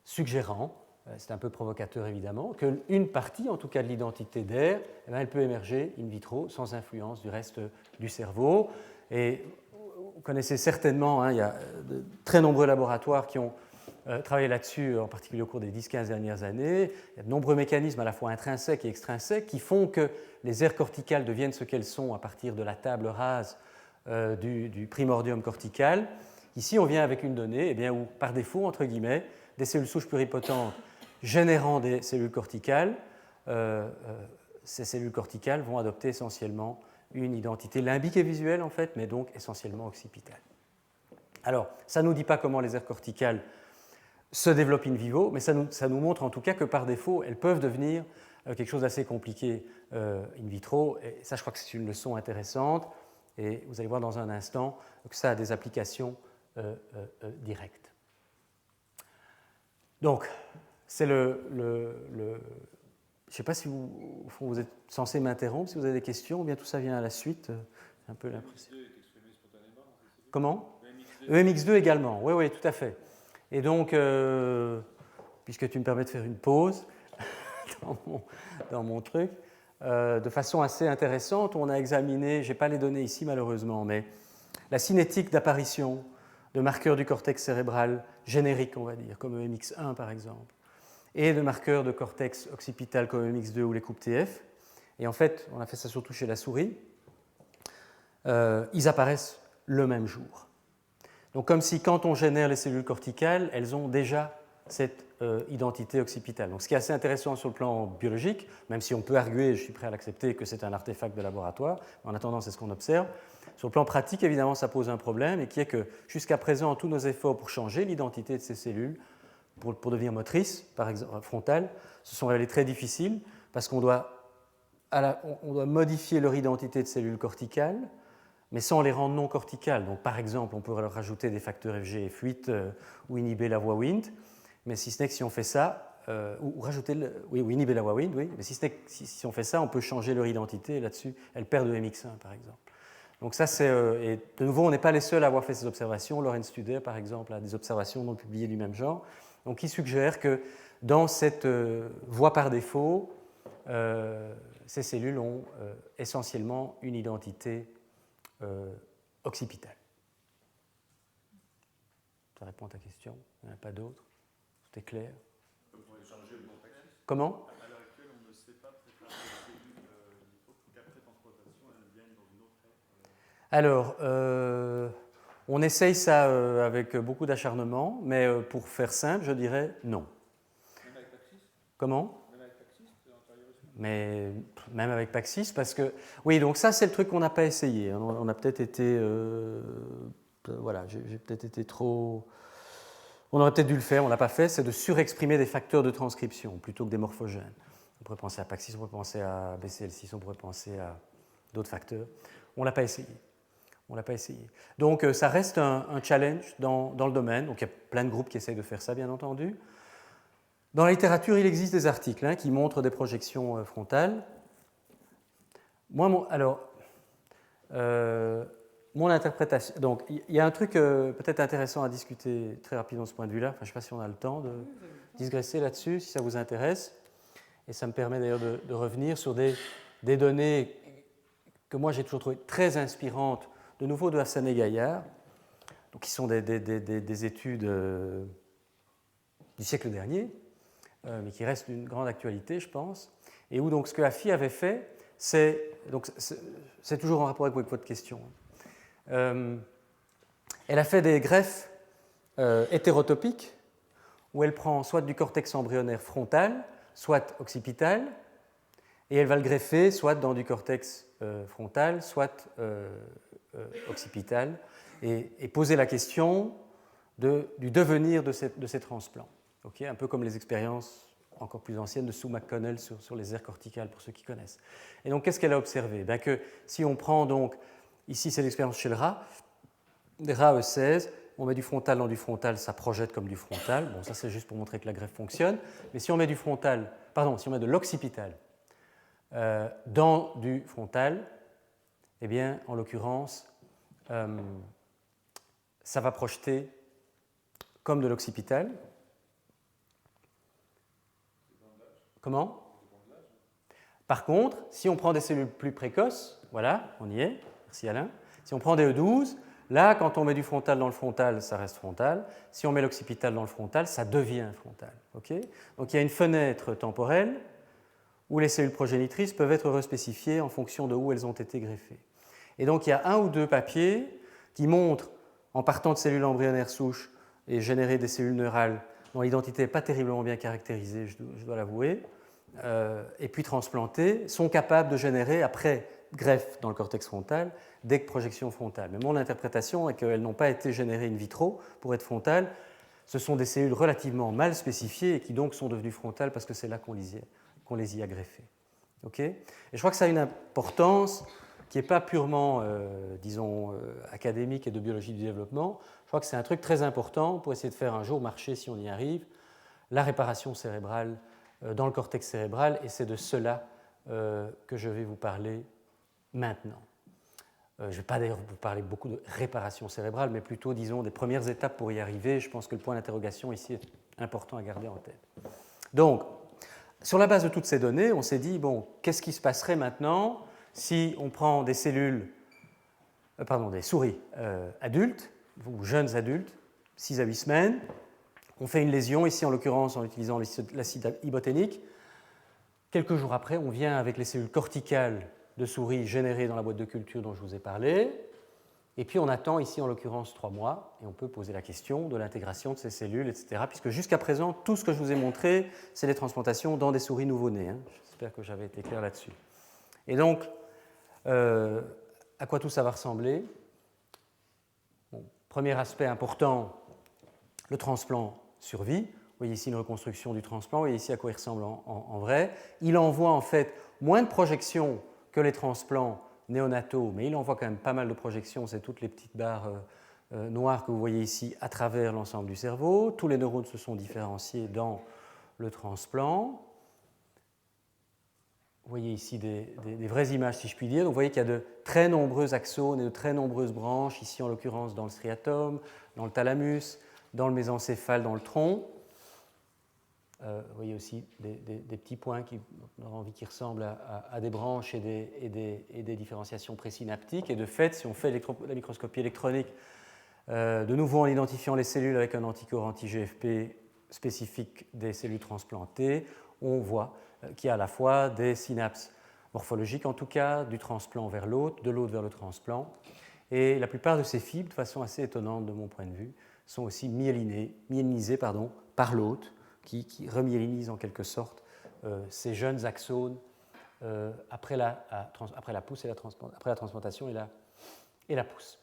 suggérant, c'est un peu provocateur évidemment, qu'une partie, en tout cas de l'identité d'air, elle peut émerger in vitro sans influence du reste du cerveau. Et vous connaissez certainement, il y a de très nombreux laboratoires qui ont travaillé là-dessus, en particulier au cours des 10-15 dernières années. Il y a de nombreux mécanismes à la fois intrinsèques et extrinsèques qui font que les aires corticales deviennent ce qu'elles sont à partir de la table rase du primordium cortical. Ici, on vient avec une donnée où, par défaut, entre guillemets, des cellules souches pluripotentes générant des cellules corticales, ces cellules corticales vont adopter essentiellement une identité limbique et visuelle, en fait, mais donc essentiellement occipitale. Alors, ça ne nous dit pas comment les aires corticales se développent in vivo, mais ça nous montre en tout cas que, par défaut, elles peuvent devenir quelque chose d'assez compliqué in vitro. Et ça, je crois que c'est une leçon intéressante. Et vous allez voir dans un instant que ça a des applications directes. Donc, c'est je ne sais pas si vous êtes censé m'interrompre, si vous avez des questions, ou bien tout ça vient à la suite. Un peu l'impression. EMX2 est exprimé spontanément. Comment ? EMX2. EMX2 également, oui, tout à fait. Et donc, puisque tu me permets de faire une pause dans mon truc, de façon assez intéressante, on a examiné, je n'ai pas les données ici malheureusement, mais la cinétique d'apparition de marqueurs du cortex cérébral génériques, on va dire, comme EMX1 par exemple, et de marqueurs de cortex occipital comme EMX2 ou les COOP-TF. Et en fait, on a fait ça surtout chez la souris, ils apparaissent le même jour. Donc comme si quand on génère les cellules corticales, elles ont déjà cette identité occipitale. Donc ce qui est assez intéressant sur le plan biologique, même si on peut arguer, je suis prêt à l'accepter, que c'est un artefact de laboratoire, en attendant c'est ce qu'on observe. Sur le plan pratique, évidemment, ça pose un problème, et qui est que jusqu'à présent, tous nos efforts pour changer l'identité de ces cellules, pour devenir motrices, par exemple frontales, se sont révélés très difficiles, parce qu'on doit modifier leur identité de cellules corticales, mais sans les rendre non corticales. Donc, par exemple, on pourrait leur rajouter des facteurs FG et F8 ou inhiber la voie Wnt, mais si ce n'est que si on fait ça, ou inhiber la voie Wnt, oui, mais si on fait ça, on peut changer leur identité, et là-dessus, elles perdent de MX1, par exemple. Donc ça, et de nouveau, on n'est pas les seuls à avoir fait ces observations. Lorenz Studer, par exemple, a des observations non publiées du même genre. Donc il suggère que dans cette voie par défaut, ces cellules ont essentiellement une identité occipitale. Ça répond à ta question. Il n'y en a pas d'autres. Tout est clair. Comment ? À l'heure actuelle, on ne sait pas préparer les cellules qu'après transplantation, elles viennent dans une autre ère. Alors, on essaye ça avec beaucoup d'acharnement, mais pour faire simple, je dirais non. Même avec Paxis ? Comment ? Même avec Paxis, antérieurement ? Mais même avec Paxis, parce que... Oui, donc ça, c'est le truc qu'on n'a pas essayé. On a peut-être été... voilà, j'ai peut-être été trop... On aurait peut-être dû le faire, on ne l'a pas fait, c'est de surexprimer des facteurs de transcription plutôt que des morphogènes. On pourrait penser à Paxis, on pourrait penser à BCL6, on pourrait penser à d'autres facteurs. On ne l'a pas essayé. On l'a pas essayé. Donc ça reste un challenge dans le domaine. Donc il y a plein de groupes qui essayent de faire ça, bien entendu. Dans la littérature, il existe des articles qui montrent des projections frontales. Moi, mon interprétation. Donc, il y a un truc peut-être intéressant à discuter très rapidement de ce point de vue-là. Enfin, je ne sais pas si on a le temps de digresser là-dessus, si ça vous intéresse. Et ça me permet d'ailleurs de revenir sur des données que moi j'ai toujours trouvées très inspirantes, de nouveau de Hassan et Gaillard, donc qui sont des études du siècle dernier, mais qui restent d'une grande actualité, je pense. Et où donc ce que Afi avait fait, c'est toujours en rapport avec votre question. Elle a fait des greffes hétérotopiques où elle prend soit du cortex embryonnaire frontal, soit occipital, et elle va le greffer soit dans du cortex frontal, soit occipital, et poser la question du devenir de ces transplants. Okay, un peu comme les expériences encore plus anciennes de Sue McConnell sur les aires corticales, pour ceux qui connaissent. Et donc, qu'est-ce qu'elle a observé ? Ben que si on prend donc, ici c'est l'expérience chez le rat, des rats E16, on met du frontal dans du frontal, ça projette comme du frontal. Bon, ça c'est juste pour montrer que la greffe fonctionne. Mais si on met si on met de l'occipital dans du frontal, eh bien, en l'occurrence, ça va projeter comme de l'occipital. Comment ? Par contre, si on prend des cellules plus précoces, voilà, on y est, merci Alain. Si on prend des E12, là, quand on met du frontal dans le frontal, ça reste frontal. Si on met l'occipital dans le frontal, ça devient frontal. Okay ? Donc il y a une fenêtre temporelle où les cellules progénitrices peuvent être respécifiées en fonction de où elles ont été greffées. Et donc il y a un ou deux papiers qui montrent, en partant de cellules embryonnaires souches et générer des cellules neurales dont l'identité n'est pas terriblement bien caractérisée, je dois l'avouer, et puis transplantées, sont capables de générer, après greffe dans le cortex frontal, des projections frontales. Mais mon interprétation est qu'elles n'ont pas été générées in vitro pour être frontales. Ce sont des cellules relativement mal spécifiées et qui donc sont devenues frontales parce que c'est là qu'on les y a greffées. Okay ? Et je crois que ça a une importance qui n'est pas purement, académique et de biologie du développement. Je crois que c'est un truc très important pour essayer de faire un jour marcher, si on y arrive, la réparation cérébrale dans le cortex cérébral, et c'est de cela que je vais vous parler maintenant. Je ne vais pas d'ailleurs vous parler beaucoup de réparation cérébrale, mais plutôt, disons, des premières étapes pour y arriver. Je pense que le point d'interrogation ici est important à garder en tête. Donc, sur la base de toutes ces données, on s'est dit, bon, qu'est-ce qui se passerait maintenant si on prend des des souris adultes, ou jeunes adultes, 6 à 8 semaines, on fait une lésion, ici en l'occurrence en utilisant l'acide iboténique. Quelques jours après, on vient avec les cellules corticales de souris générées dans la boîte de culture dont je vous ai parlé, et puis on attend ici en l'occurrence 3 mois, et on peut poser la question de l'intégration de ces cellules, etc. Puisque jusqu'à présent, tout ce que je vous ai montré, c'est les transplantations dans des souris nouveau-nées. J'espère que j'avais été clair là-dessus. Et donc, à quoi tout ça va ressembler ? Bon, premier aspect important, le transplant survit. Vous voyez ici une reconstruction du transplant, vous voyez ici à quoi il ressemble en vrai. Il envoie en fait moins de projections que les transplants néonataux, mais il envoie quand même pas mal de projections, c'est toutes les petites barres noires que vous voyez ici à travers l'ensemble du cerveau. Tous les neurones se sont différenciés dans le transplant. Vous voyez ici des vraies images, si je puis dire. Donc, vous voyez qu'il y a de très nombreux axones et de très nombreuses branches, ici en l'occurrence dans le striatum, dans le thalamus, dans le mésencéphale, dans le tronc. vous voyez aussi des petits points qui ressemblent à des branches et des différenciations présynaptiques. Et de fait, si on fait la microscopie électronique, de nouveau en identifiant les cellules avec un anticorps anti-GFP spécifique des cellules transplantées, on voit qu'il y a à la fois des synapses morphologiques, en tout cas, du transplant vers l'hôte, de l'hôte vers le transplant. Et la plupart de ces fibres, de façon assez étonnante de mon point de vue, sont aussi myélinisées par l'hôte, qui remyélinise en quelque sorte ces jeunes axones après la pousse et après la transplantation et la pousse.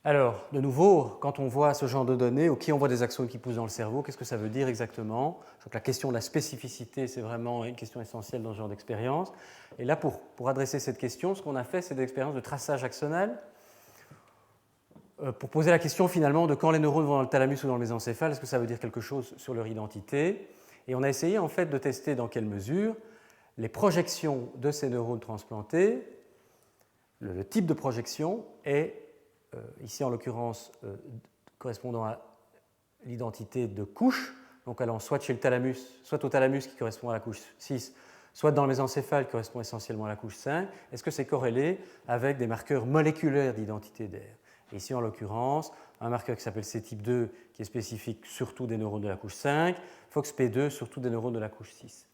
Alors, de nouveau, quand on voit ce genre de données, ok, on voit des axones qui poussent dans le cerveau, qu'est-ce que ça veut dire exactement? Je crois que la question de la spécificité, c'est vraiment une question essentielle dans ce genre d'expérience. Et là, pour adresser cette question, ce qu'on a fait, c'est des expériences de traçage axonal pour poser la question finalement de quand les neurones vont dans le thalamus ou dans le mésencéphale, est-ce que ça veut dire quelque chose sur leur identité? Et on a essayé en fait de tester dans quelle mesure les projections de ces neurones transplantés, le type de projection est ici en l'occurrence correspondant à l'identité de couche, donc allant soit chez le thalamus, soit au thalamus qui correspond à la couche 6, soit dans le mésencéphale qui correspond essentiellement à la couche 5, est-ce que c'est corrélé avec des marqueurs moléculaires d'identité d'air? Et ici en l'occurrence, un marqueur qui s'appelle C-type2 qui est spécifique surtout des neurones de la couche 5, FOXP2 surtout des neurones de la couche 6.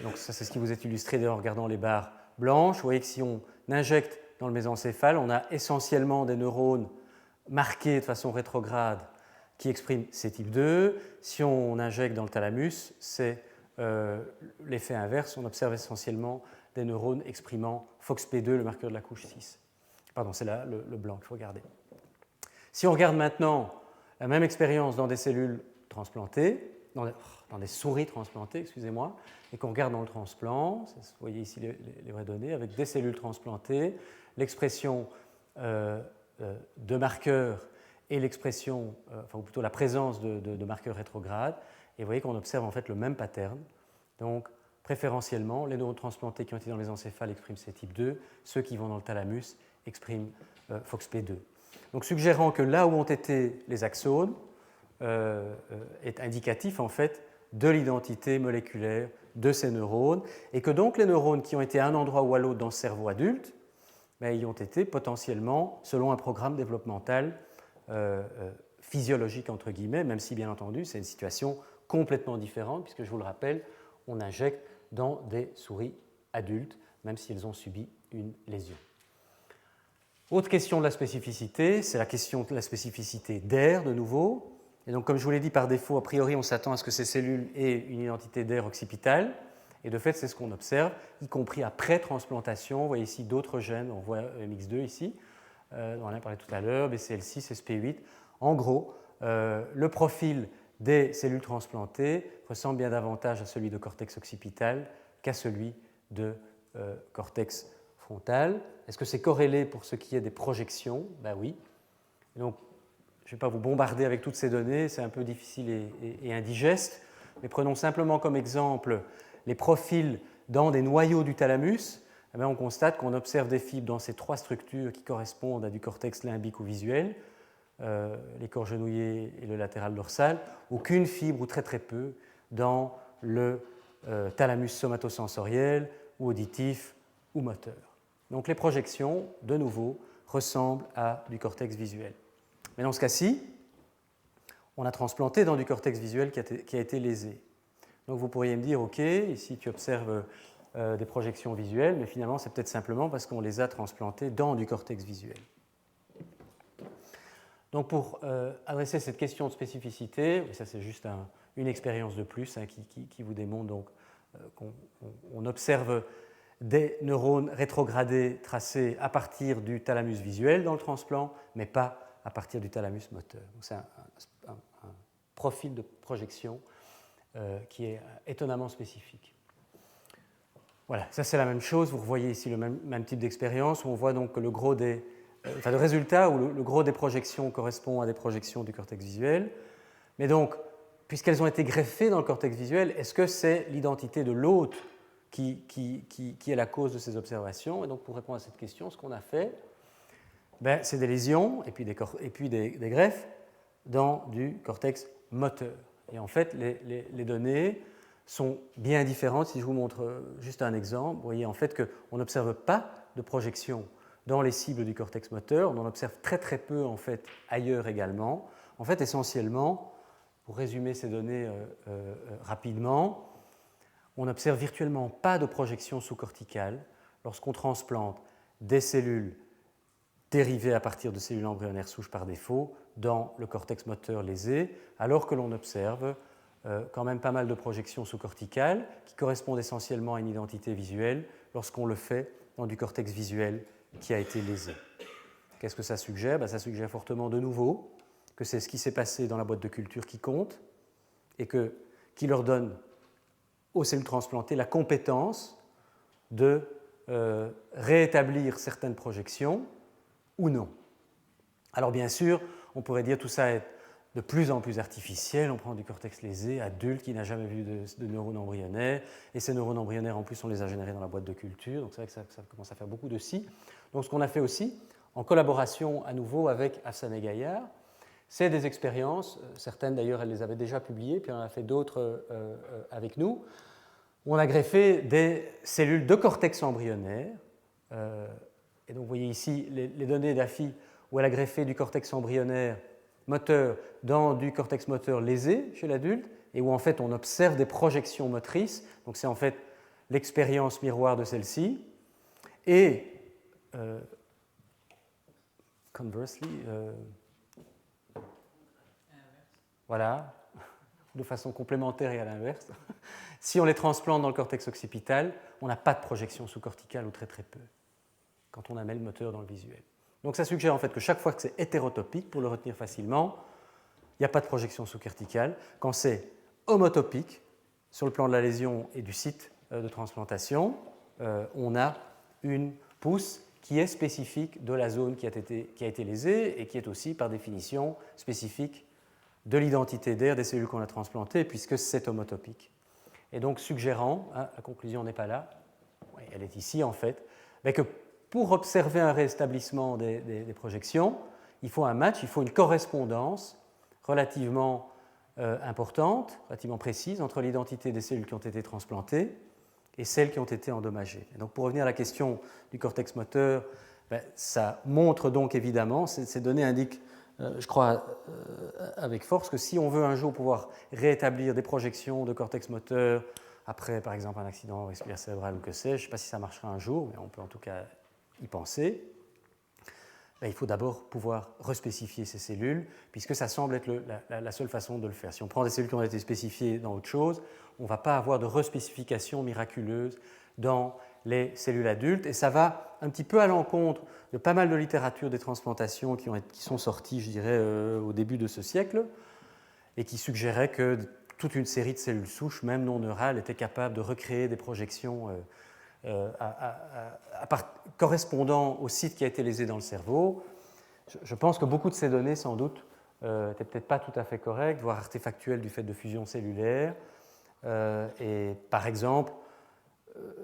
Donc ça c'est ce qui vous est illustré en regardant les barres blanches. Vous voyez que si on injecte dans le mésencéphale, on a essentiellement des neurones marqués de façon rétrograde qui expriment C-type2. Si on injecte dans le thalamus, c'est l'effet inverse. On observe essentiellement des neurones exprimant FOXP2, le marqueur de la couche 6. Pardon, c'est là le blanc qu'il faut regarder. Si on regarde maintenant la même expérience dans des cellules transplantées, dans des souris transplantées, excusez-moi, et qu'on regarde dans le transplant, vous voyez ici les vraies données, avec des cellules transplantées, l'expression de marqueurs et l'expression, ou plutôt la présence de marqueurs rétrogrades, et vous voyez qu'on observe en fait le même pattern. Donc, préférentiellement, les neurones transplantés qui ont été dans les encéphales expriment ces types 2, ceux qui vont dans le thalamus expriment FOXP2. Donc, suggérant que là où ont été les axones est indicatif en fait de l'identité moléculaire de ces neurones, et que donc les neurones qui ont été à un endroit ou à l'autre dans le cerveau adulte, ils ont été potentiellement selon un programme développemental physiologique entre guillemets, même si bien entendu c'est une situation complètement différente, puisque je vous le rappelle, on injecte dans des souris adultes, même si elles ont subi une lésion. Autre question de la spécificité, c'est la question de la spécificité d'air de nouveau. Et donc, comme je vous l'ai dit, par défaut, a priori, on s'attend à ce que ces cellules aient une identité d'air occipitale. Et de fait, c'est ce qu'on observe, y compris après transplantation. Vous voyez ici d'autres gènes, on voit MX2 ici, dont on a parlé tout à l'heure, BCL6, SP8. En gros, le profil des cellules transplantées ressemble bien davantage à celui de cortex occipital qu'à celui de cortex frontal. Est-ce que c'est corrélé pour ce qui est des projections? Ben oui. Et donc, je ne vais pas vous bombarder avec toutes ces données, c'est un peu difficile et indigeste, mais prenons simplement comme exemple les profils dans des noyaux du thalamus. Eh bien, on constate qu'on observe des fibres dans ces trois structures qui correspondent à du cortex limbique ou visuel, les corps genouillés et le latéral dorsal, aucune fibre ou très très peu dans le thalamus somatosensoriel ou auditif ou moteur. Donc les projections, de nouveau, ressemblent à du cortex visuel. Mais dans ce cas-ci, on a transplanté dans du cortex visuel qui a été lésé. Donc vous pourriez me dire, ok, ici tu observes des projections visuelles, mais finalement c'est peut-être simplement parce qu'on les a transplantés dans du cortex visuel. Donc pour adresser cette question de spécificité, et ça c'est juste une expérience de plus qui vous démontre donc, qu'on observe des neurones rétrogradés tracés à partir du thalamus visuel dans le transplant, mais pas à partir du thalamus moteur. Donc c'est un profil de projection qui est étonnamment spécifique. Voilà, ça c'est la même chose. Vous revoyez ici le même type d'expérience où on voit donc que le gros des, le résultat où le gros des projections correspond à des projections du cortex visuel. Mais donc, puisqu'elles ont été greffées dans le cortex visuel, est-ce que c'est l'identité de l'hôte qui est la cause de ces observations? Et donc, pour répondre à cette question, ce qu'on a fait, c'est des lésions et puis des greffes dans du cortex moteur. Et en fait, les données sont bien différentes. Si je vous montre juste un exemple, vous voyez en fait qu'on n'observe pas de projection dans les cibles du cortex moteur, on en observe très très peu en fait ailleurs également. En fait, essentiellement, pour résumer ces données rapidement, on n'observe virtuellement pas de projection sous-corticale lorsqu'on transplante des cellules dérivées à partir de cellules embryonnaires souches par défaut dans le cortex moteur lésé, alors que l'on observe quand même pas mal de projections sous-corticales qui correspondent essentiellement à une identité visuelle lorsqu'on le fait dans du cortex visuel qui a été lésé. Qu'est-ce que ça suggère? Ça suggère fortement de nouveau que c'est ce qui s'est passé dans la boîte de culture qui compte et qui leur donne aux cellules transplantées la compétence de réétablir certaines projections ou non. Alors bien sûr, on pourrait dire tout ça est de plus en plus artificiel, on prend du cortex lésé adulte qui n'a jamais vu de neurones embryonnaires, et ces neurones embryonnaires en plus on les a générés dans la boîte de culture, donc c'est vrai que ça commence à faire beaucoup de si. Donc ce qu'on a fait aussi, en collaboration à nouveau avec Hassan et Gaillard, c'est des expériences, certaines d'ailleurs elles les avaient déjà publiées, puis on en a fait d'autres avec nous, où on a greffé des cellules de cortex embryonnaire, et donc vous voyez ici les données d'AFI où elle a greffé du cortex embryonnaire moteur dans du cortex moteur lésé chez l'adulte, et où en fait on observe des projections motrices, donc c'est en fait l'expérience miroir de celle-ci, et conversely, voilà, de façon complémentaire et à l'inverse, si on les transplante dans le cortex occipital, on n'a pas de projection sous-corticale ou très très peu, quand on met le moteur dans le visuel. Donc ça suggère en fait que chaque fois que c'est hétérotopique, pour le retenir facilement, il n'y a pas de projection sous-corticale. Quand c'est homotopique, sur le plan de la lésion et du site de transplantation, on a une pousse qui est spécifique de la zone qui a été lésée et qui est aussi par définition spécifique de l'identité d'air des cellules qu'on a transplantées puisque c'est homotopique. Et donc suggérant, la conclusion n'est pas là, oui, elle est ici en fait, mais que pour observer un rétablissement des projections, il faut un match, il faut une correspondance relativement importante, relativement précise entre l'identité des cellules qui ont été transplantées et celles qui ont été endommagées. Et donc pour revenir à la question du cortex moteur, ça montre donc évidemment, ces données indiquent, je crois avec force, que si on veut un jour pouvoir rétablir des projections de cortex moteur après par exemple un accident vasculaire cérébral ou que sais-je, je ne sais pas si ça marchera un jour, mais on peut en tout cas y penser, il faut d'abord pouvoir respécifier ces cellules, puisque ça semble être la seule façon de le faire. Si on prend des cellules qui ont été spécifiées dans autre chose, on ne va pas avoir de respécification miraculeuse dans les cellules adultes, et ça va un petit peu à l'encontre de pas mal de littérature des transplantations qui sont sorties, je dirais, au début de ce siècle, et qui suggéraient que toute une série de cellules souches, même non neurales, étaient capables de recréer des projections correspondant au site qui a été lésé dans le cerveau. Je pense que beaucoup de ces données, sans doute, n'étaient peut-être pas tout à fait correctes, voire artefactuelles du fait de fusion cellulaire. Et par exemple,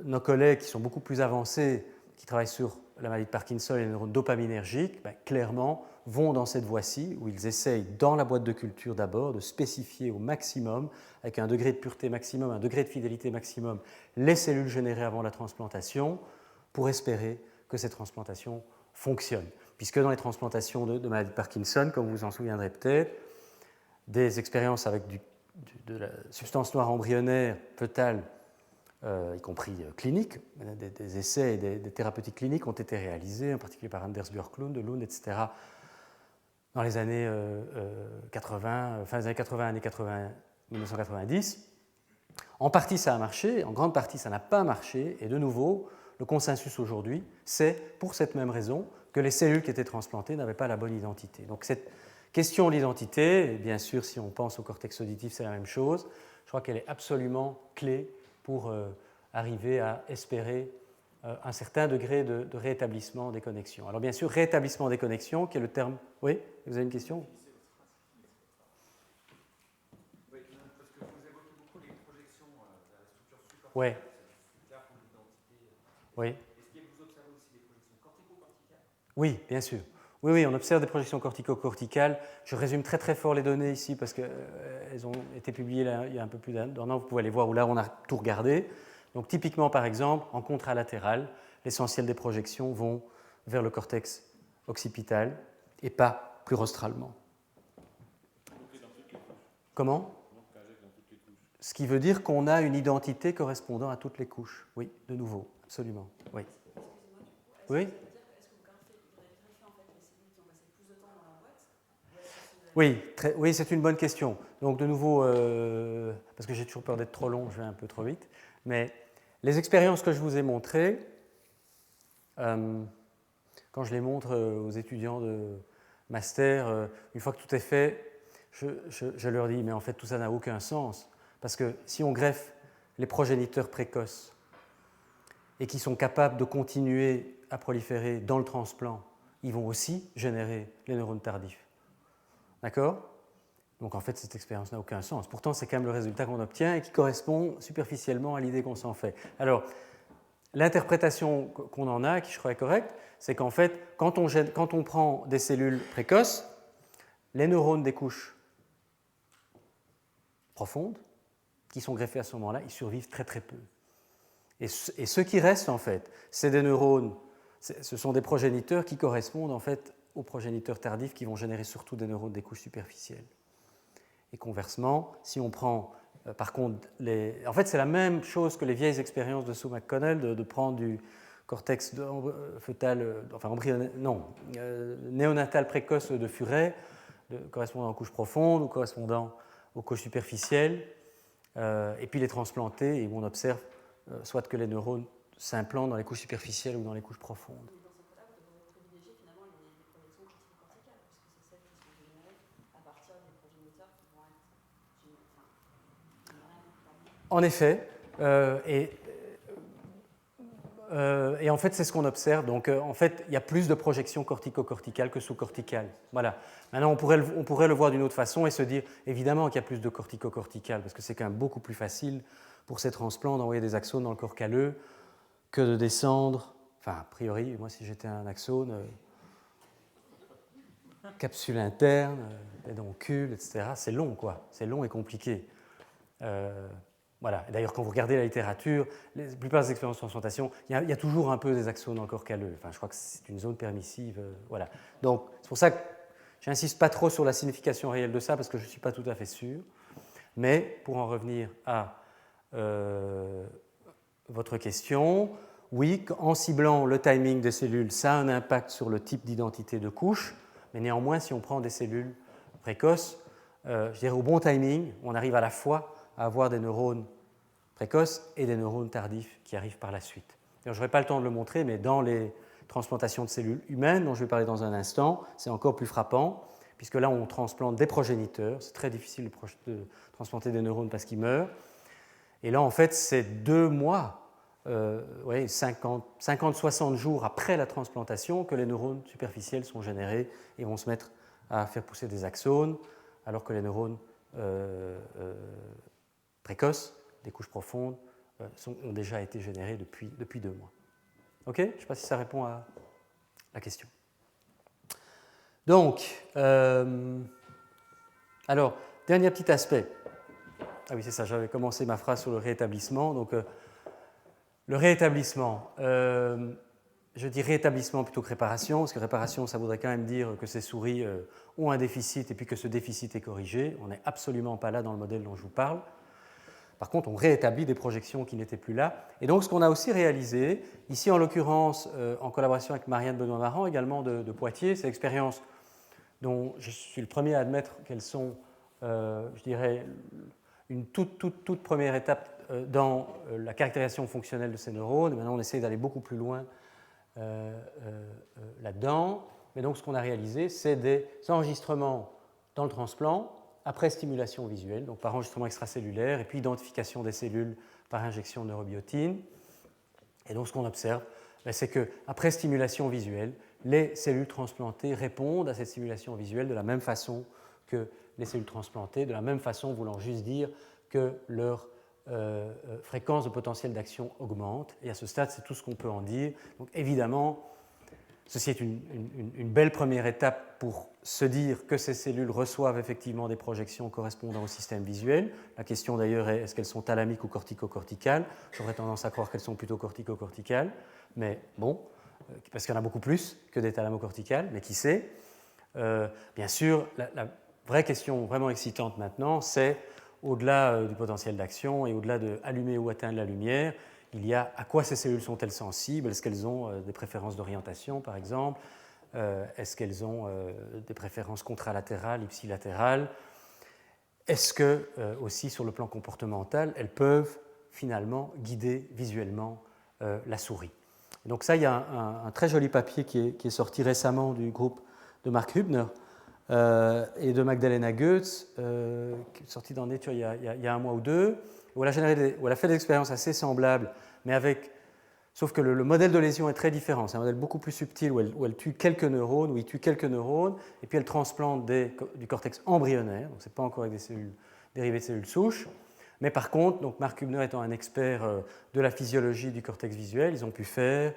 nos collègues qui sont beaucoup plus avancés, qui travaillent sur la maladie de Parkinson et les neurones dopaminergiques, clairement vont dans cette voie-ci, où ils essayent dans la boîte de culture d'abord de spécifier au maximum, avec un degré de pureté maximum, un degré de fidélité maximum, les cellules générées avant la transplantation, pour espérer que ces transplantations fonctionnent. Puisque dans les transplantations de maladie de Parkinson, comme vous vous en souviendrez peut-être, des expériences avec de la substance noire embryonnaire fœtale, y compris cliniques, des essais et des thérapeutiques cliniques ont été réalisés, en particulier par Anders Björklund, de Lund, etc., dans les années 80, fin des années 80, années 80, 1990. En partie, ça a marché, en grande partie, ça n'a pas marché, et de nouveau, le consensus aujourd'hui, c'est pour cette même raison que les cellules qui étaient transplantées n'avaient pas la bonne identité. Donc cette question de l'identité, et bien sûr, si on pense au cortex auditif, c'est la même chose, je crois qu'elle est absolument clé pour arriver à espérer un certain degré de rétablissement des connexions. Alors bien sûr, rétablissement des connexions, qui est le terme... Oui, vous avez une question ? Oui, parce que vous évoquez beaucoup les projections vers la structure supracorticale. Oui. C'est clair pour l'identité. Oui. Est-ce que vous observez aussi des projections cortico-corticales ? Oui, bien sûr. Oui, oui, on observe des projections cortico-corticales. Je résume très très fort les données ici parce qu'elles ont été publiées là, il y a un peu plus d'un an. Vous pouvez aller voir où là on a tout regardé. Donc typiquement par exemple, en contralatéral, l'essentiel des projections vont vers le cortex occipital et pas plurirostralement. Comment? Ce qui veut dire qu'on a une identité correspondant à toutes les couches. Oui, de nouveau, absolument. Oui. Oui. Oui, oui, c'est une bonne question. Donc de nouveau, parce que j'ai toujours peur d'être trop long, je vais un peu trop vite, mais les expériences que je vous ai montrées, quand je les montre aux étudiants de master, une fois que tout est fait, je leur dis, mais en fait tout ça n'a aucun sens, parce que si on greffe les progéniteurs précoces et qui sont capables de continuer à proliférer dans le transplant, ils vont aussi générer les neurones tardifs. D'accord? Donc en fait, cette expérience n'a aucun sens. Pourtant, c'est quand même le résultat qu'on obtient et qui correspond superficiellement à l'idée qu'on s'en fait. Alors, l'interprétation qu'on en a, qui je crois est correcte, c'est qu'en fait, quand on prend des cellules précoces, les neurones des couches profondes, qui sont greffés à ce moment-là, ils survivent très très peu. Et ce qui reste, en fait, c'est des neurones, ce sont des progéniteurs qui correspondent en fait aux progéniteurs tardifs qui vont générer surtout des neurones des couches superficielles. Et conversement, si on prend, par contre, en fait, c'est la même chose que les vieilles expériences de Sue McConnell de prendre du cortex fœtal, enfin néonatal précoce de furet, correspondant aux couches profondes ou correspondant aux couches superficielles, et puis les transplanter, et où on observe soit que les neurones s'implantent dans les couches superficielles ou dans les couches profondes. En effet, et en fait, c'est ce qu'on observe. Donc, en fait, il y a plus de projections cortico-corticales que sous-corticales. Voilà. Maintenant, on pourrait le voir d'une autre façon et se dire, évidemment qu'il y a plus de cortico-corticales, parce que c'est quand même beaucoup plus facile pour ces transplants d'envoyer des axones dans le corps calleux que de descendre. Enfin, a priori, moi, si j'étais un axone, capsule interne, pédoncule, etc., c'est long, quoi. C'est long et compliqué. Voilà. D'ailleurs, quand vous regardez la littérature, la plupart des expériences de transplantation, il y a toujours un peu des axones dans le corps calleux. Enfin, je crois que c'est une zone permissive. Voilà. Donc, c'est pour ça que je n'insiste pas trop sur la signification réelle de ça, parce que je ne suis pas tout à fait sûr. Mais pour en revenir à votre question, oui, en ciblant le timing des cellules, ça a un impact sur le type d'identité de couche, mais néanmoins, si on prend des cellules précoces, je dirais au bon timing, on arrive à la fois à avoir des neurones précoces et des neurones tardifs qui arrivent par la suite. Je n'aurai pas le temps de le montrer, mais dans les transplantations de cellules humaines, dont je vais parler dans un instant, c'est encore plus frappant, puisque là, on transplante des progéniteurs. C'est très difficile de transplanter des neurones parce qu'ils meurent. Et là, en fait, c'est 2 mois, 50-60 jours après la transplantation que les neurones superficiels sont générés et vont se mettre à faire pousser des axones, alors que les neurones précoces, des couches profondes, ont déjà été générés depuis 2 mois. OK? Je ne sais pas si ça répond à la question. Donc, alors, dernier petit aspect. Ah oui, c'est ça, j'avais commencé ma phrase sur le réétablissement. Donc, le réétablissement, je dis réétablissement plutôt que réparation, parce que réparation, ça voudrait quand même dire que ces souris ont un déficit et puis que ce déficit est corrigé. On n'est absolument pas là dans le modèle dont je vous parle. Par contre, on réétablit des projections qui n'étaient plus là. Et donc, ce qu'on a aussi réalisé, ici en l'occurrence, en collaboration avec Marianne Benoît-Marant, également de Poitiers, c'est l'expérience dont je suis le premier à admettre qu'elles sont, je dirais, une toute première étape dans la caractérisation fonctionnelle de ces neurones. Maintenant, on essaie d'aller beaucoup plus loin là-dedans. Mais donc, ce qu'on a réalisé, c'est des enregistrements dans le transplant après stimulation visuelle, donc par enregistrement extracellulaire, et puis identification des cellules par injection de neurobiotine. Et donc, ce qu'on observe, c'est qu'après stimulation visuelle, les cellules transplantées répondent à cette stimulation visuelle de la même façon que les cellules transplantées, de la même façon, voulant juste dire que leur fréquence de potentiel d'action augmente. Et à ce stade, c'est tout ce qu'on peut en dire. Donc, évidemment, ceci est une belle première étape pour se dire que ces cellules reçoivent effectivement des projections correspondant au système visuel. La question d'ailleurs est, est-ce qu'elles sont thalamiques ou cortico-corticales? J'aurais tendance à croire qu'elles sont plutôt cortico-corticales, mais bon, parce qu'il y en a beaucoup plus que des thalamo-corticales, mais qui sait. Bien sûr, la vraie question vraiment excitante maintenant, c'est au-delà du potentiel d'action et au-delà de allumer ou atteindre la lumière, il y a à quoi ces cellules sont-elles sensibles? Est-ce qu'elles ont des préférences d'orientation, par exemple? Est-ce qu'elles ont des préférences contralatérales, ipsilatérales? Est-ce que, aussi sur le plan comportemental, elles peuvent finalement guider visuellement la souris? Donc ça, il y a un très joli papier qui est sorti récemment du groupe de Mark Hübner et de Magdalena Goetz, qui est sorti dans Nature il y a un mois ou deux, où elle a fait des expériences assez semblables, mais sauf que le modèle de lésion est très différent. C'est un modèle beaucoup plus subtil où elle tue quelques neurones, où il tue quelques neurones, et puis elle transplante du cortex embryonnaire, donc ce n'est pas encore avec des cellules dérivées de cellules souches. Mais par contre, donc Mark Hübner étant un expert de la physiologie du cortex visuel, ils ont pu faire,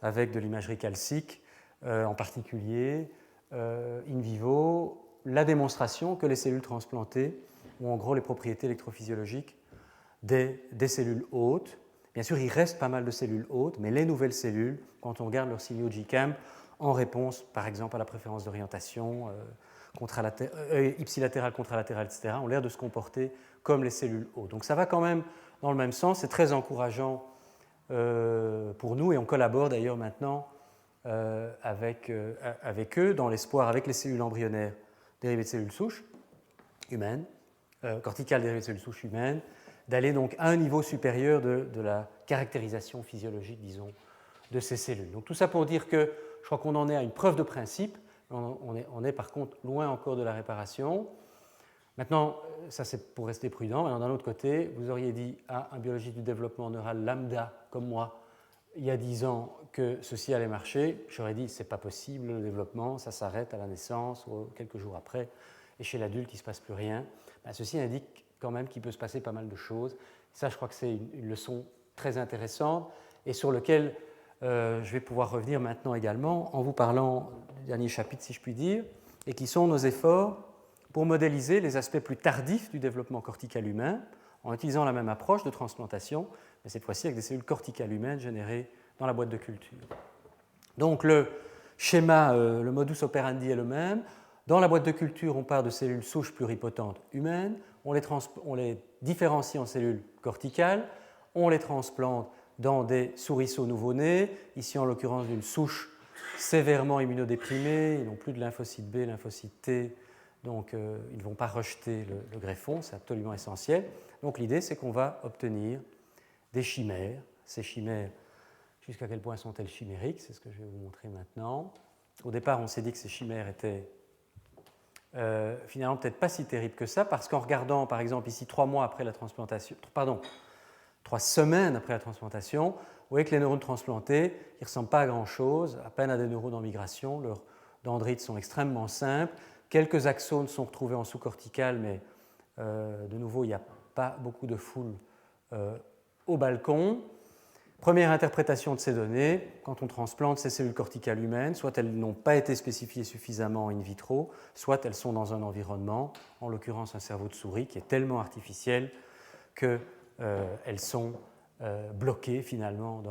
avec de l'imagerie calcique en particulier, in vivo, la démonstration que les cellules transplantées ont en gros les propriétés électrophysiologiques des cellules hôtes. Bien sûr, il reste pas mal de cellules hôtes, mais les nouvelles cellules, quand on regarde leur signaux GCAM, en réponse par exemple à la préférence d'orientation, ipsilatérale, contralatérale, etc., ont l'air de se comporter comme les cellules hôtes. Donc ça va quand même dans le même sens, c'est très encourageant pour nous, et on collabore d'ailleurs maintenant avec eux dans l'espoir, avec les cellules embryonnaires dérivées de cellules souches humaines, corticales dérivées de cellules souches humaines, d'aller donc à un niveau supérieur de la caractérisation physiologique, disons, de ces cellules. Donc tout ça pour dire que je crois qu'on en est à une preuve de principe, on est par contre loin encore de la réparation. Maintenant, ça c'est pour rester prudent, mais d'un autre côté, vous auriez dit à un biologiste du développement neural lambda comme moi, il y a 10 ans, que ceci allait marcher, j'aurais dit c'est pas possible, le développement, ça s'arrête à la naissance ou quelques jours après, et chez l'adulte il ne se passe plus rien. Ben, ceci indique quand même qu'il peut se passer pas mal de choses. Ça, je crois que c'est une leçon très intéressante et sur lequel je vais pouvoir revenir maintenant également en vous parlant du dernier chapitre, si je puis dire, et qui sont nos efforts pour modéliser les aspects plus tardifs du développement cortical humain en utilisant la même approche de transplantation, mais cette fois-ci avec des cellules corticales humaines générées dans la boîte de culture. Donc le schéma, le modus operandi est le même. Dans la boîte de culture, on part de cellules souches pluripotentes humaines, on les différencie en cellules corticales, on les transplante dans des souriceaux nouveau-nés, ici en l'occurrence d'une souche sévèrement immunodéprimée, ils n'ont plus de lymphocyte B, lymphocyte T, donc ils ne vont pas rejeter le greffon, c'est absolument essentiel. Donc l'idée, c'est qu'on va obtenir des chimères. Ces chimères, jusqu'à quel point sont-elles chimériques? C'est ce que je vais vous montrer maintenant. Au départ, on s'est dit que ces chimères étaient finalement peut-être pas si terribles que ça, parce qu'en regardant, par exemple, ici 3 mois après la transplantation, 3 semaines après la transplantation, vous voyez que les neurones transplantés, ils ne ressemblent pas à grand-chose, à peine à des neurones en migration, leurs dendrites sont extrêmement simples, quelques axones sont retrouvés en sous-cortical, mais de nouveau, il n'y a pas beaucoup de foule au balcon. Première interprétation de ces données, quand on transplante ces cellules corticales humaines, soit elles n'ont pas été spécifiées suffisamment in vitro, soit elles sont dans un environnement, en l'occurrence un cerveau de souris, qui est tellement artificiel qu'elles sont bloquées finalement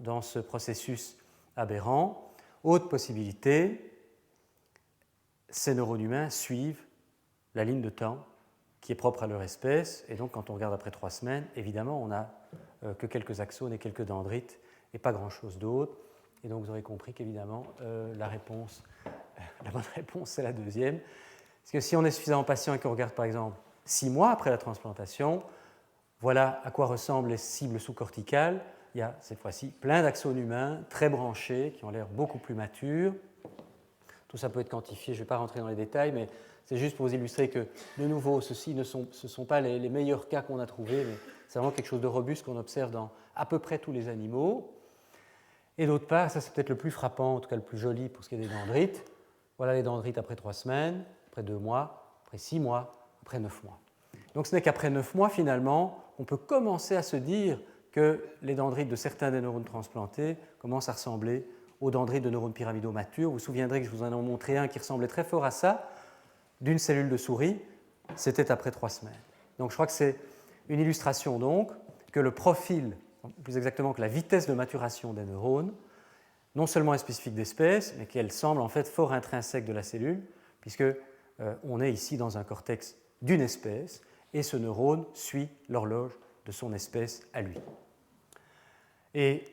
dans ce processus aberrant. Autre possibilité, ces neurones humains suivent la ligne de temps qui est propre à leur espèce, et donc quand on regarde après 3 semaines, évidemment on n'a que quelques axones et quelques dendrites et pas grand-chose d'autre. Et donc vous aurez compris qu'évidemment la bonne réponse c'est la deuxième. Parce que si on est suffisamment patient et qu'on regarde par exemple 6 mois après la transplantation, voilà à quoi ressemblent les cibles sous-corticales. Il y a cette fois-ci plein d'axones humains très branchés qui ont l'air beaucoup plus matures. Tout ça peut être quantifié, je ne vais pas rentrer dans les détails, mais c'est juste pour vous illustrer que, de nouveau, ce ne sont pas les meilleurs cas qu'on a trouvés, mais c'est vraiment quelque chose de robuste qu'on observe dans à peu près tous les animaux. Et d'autre part, ça c'est peut-être le plus frappant, en tout cas le plus joli pour ce qui est des dendrites. Voilà les dendrites après 3 semaines, après 2 mois, après 6 mois, après 9 mois. Donc ce n'est qu'après 9 mois, finalement, on peut commencer à se dire que les dendrites de certains des neurones transplantés commencent à ressembler aux dendrites de neurones pyramidaux matures. Vous vous souviendrez que je vous en ai montré un qui ressemblait très fort à ça, d'une cellule de souris, c'était après 3 semaines. Donc je crois que c'est une illustration donc que le profil, plus exactement que la vitesse de maturation des neurones, non seulement est spécifique d'espèce, mais qu'elle semble en fait fort intrinsèque de la cellule, puisque on est ici dans un cortex d'une espèce, et ce neurone suit l'horloge de son espèce à lui. Et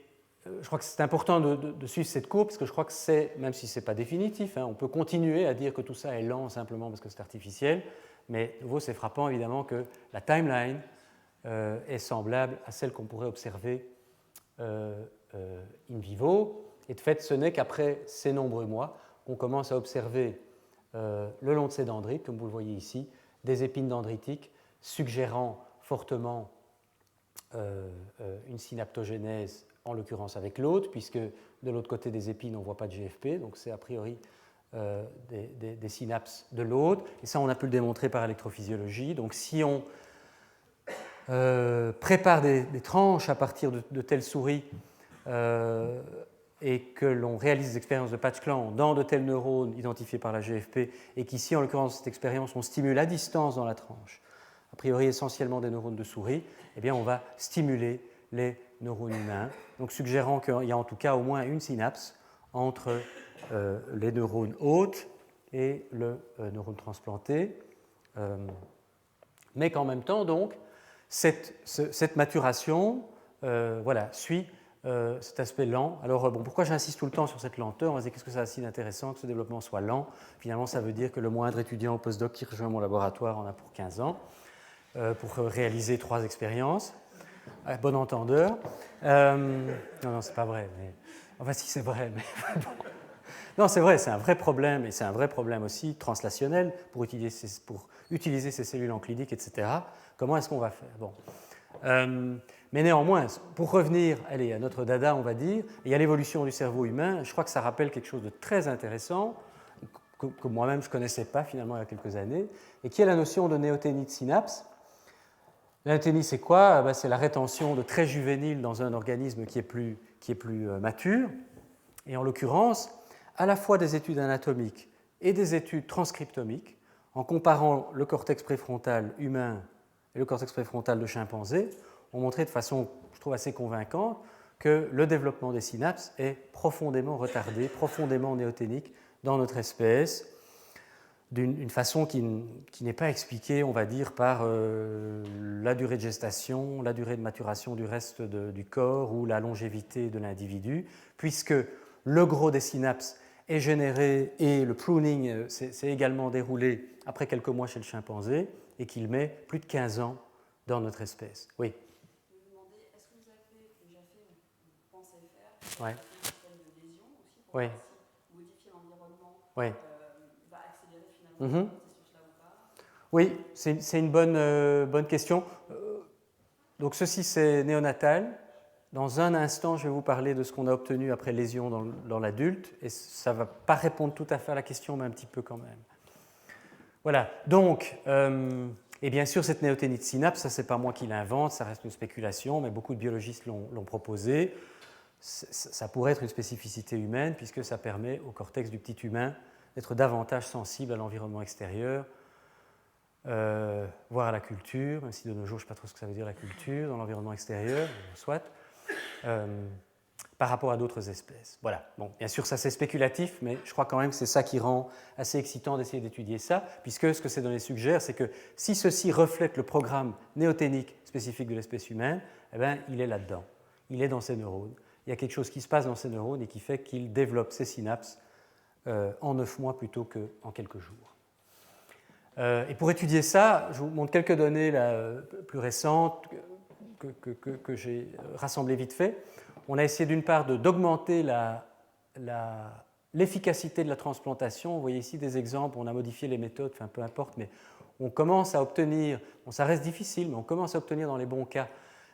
je crois que c'est important de suivre cette courbe, parce que je crois que c'est, même si ce n'est pas définitif, on peut continuer à dire que tout ça est lent simplement parce que c'est artificiel, mais de nouveau c'est frappant évidemment que la timeline est semblable à celle qu'on pourrait observer in vivo, et de fait ce n'est qu'après ces nombreux mois qu'on commence à observer le long de ces dendrites, comme vous le voyez ici, des épines dendritiques suggérant fortement une synaptogénèse, en l'occurrence avec l'autre, puisque de l'autre côté des épines, on ne voit pas de GFP, donc c'est a priori des synapses de l'autre. Et ça, on a pu le démontrer par électrophysiologie. Donc si on prépare des tranches à partir de telles souris et que l'on réalise des expériences de patch-clan dans de tels neurones identifiés par la GFP, et qu'ici, en l'occurrence, cette expérience, on stimule à distance dans la tranche, a priori essentiellement des neurones de souris, eh bien, on va stimuler les neurones humains, donc suggérant qu'il y a en tout cas au moins une synapse entre les neurones hôtes et le neurone transplanté, mais qu'en même temps, donc, cette maturation suit cet aspect lent. Alors, pourquoi j'insiste tout le temps sur cette lenteur? On va se dire qu'est-ce que ça a si d'intéressant que ce développement soit lent? Finalement, ça veut dire que le moindre étudiant au postdoc qui rejoint mon laboratoire en a pour 15 ans. Pour réaliser 3 expériences. Bon entendeur. Non, c'est pas vrai. Mais... Enfin, si, c'est vrai. Mais... non, c'est vrai, c'est un vrai problème, et c'est un vrai problème aussi translationnel pour utiliser ces cellules en clinique, etc. Comment est-ce qu'on va faire? Mais néanmoins, pour revenir à notre dada, on va dire, et à l'évolution du cerveau humain, je crois que ça rappelle quelque chose de très intéressant, que moi-même je ne connaissais pas finalement il y a quelques années, et qui est la notion de néothénie de synapse. La néothénie, c'est quoi? C'est la rétention de traits juvéniles dans un organisme qui est plus mature. Et en l'occurrence, à la fois des études anatomiques et des études transcriptomiques, en comparant le cortex préfrontal humain et le cortex préfrontal de chimpanzé, ont montré de façon, je trouve, assez convaincante que le développement des synapses est profondément retardé, profondément néothénique dans notre espèce, d'une façon qui n'est pas expliquée, on va dire, par la durée de gestation, la durée de maturation du reste du corps ou la longévité de l'individu, puisque le gros des synapses est généré et le pruning s'est également déroulé après quelques mois chez le chimpanzé et qu'il met plus de 15 ans dans notre espèce. Oui. Je me demandais, est-ce que vous avez déjà fait, ou pensez faire, Ouais. un système de lésion aussi pour Oui. voir si modifier l'environnement Oui. va accélérer finalement Mm-hmm. ce processus-là ou pas? Oui, c'est une bonne question. Donc ceci, c'est néonatal. Dans un instant, je vais vous parler de ce qu'on a obtenu après lésion dans l'adulte, et ça ne va pas répondre tout à fait à la question, mais un petit peu quand même. Voilà, donc, et bien sûr, cette néothénie de synapse, ça, ce n'est pas moi qui l'invente, ça reste une spéculation, mais beaucoup de biologistes l'ont proposé. Ça pourrait être une spécificité humaine, puisque ça permet au cortex du petit humain d'être davantage sensible à l'environnement extérieur, voire à la culture, même si de nos jours, je ne sais pas trop ce que ça veut dire la culture, dans l'environnement extérieur, soit, par rapport à d'autres espèces. Voilà. Bon, bien sûr, ça c'est spéculatif, mais je crois quand même que c'est ça qui rend assez excitant d'essayer d'étudier ça, puisque ce que ces données suggèrent, c'est que si ceci reflète le programme néothénique spécifique de l'espèce humaine, eh bien, il est là-dedans. Il est dans ces neurones. Il y a quelque chose qui se passe dans ces neurones et qui fait qu'il développe ces synapses en 9 mois plutôt qu'en quelques jours. Et pour étudier ça, je vous montre quelques données là, plus récentes que j'ai rassemblées vite fait. On a essayé d'une part d'augmenter l'efficacité de la transplantation. Vous voyez ici des exemples, on a modifié les méthodes, enfin peu importe, mais on commence à obtenir, bon, ça reste difficile, mais on commence à obtenir dans les bons cas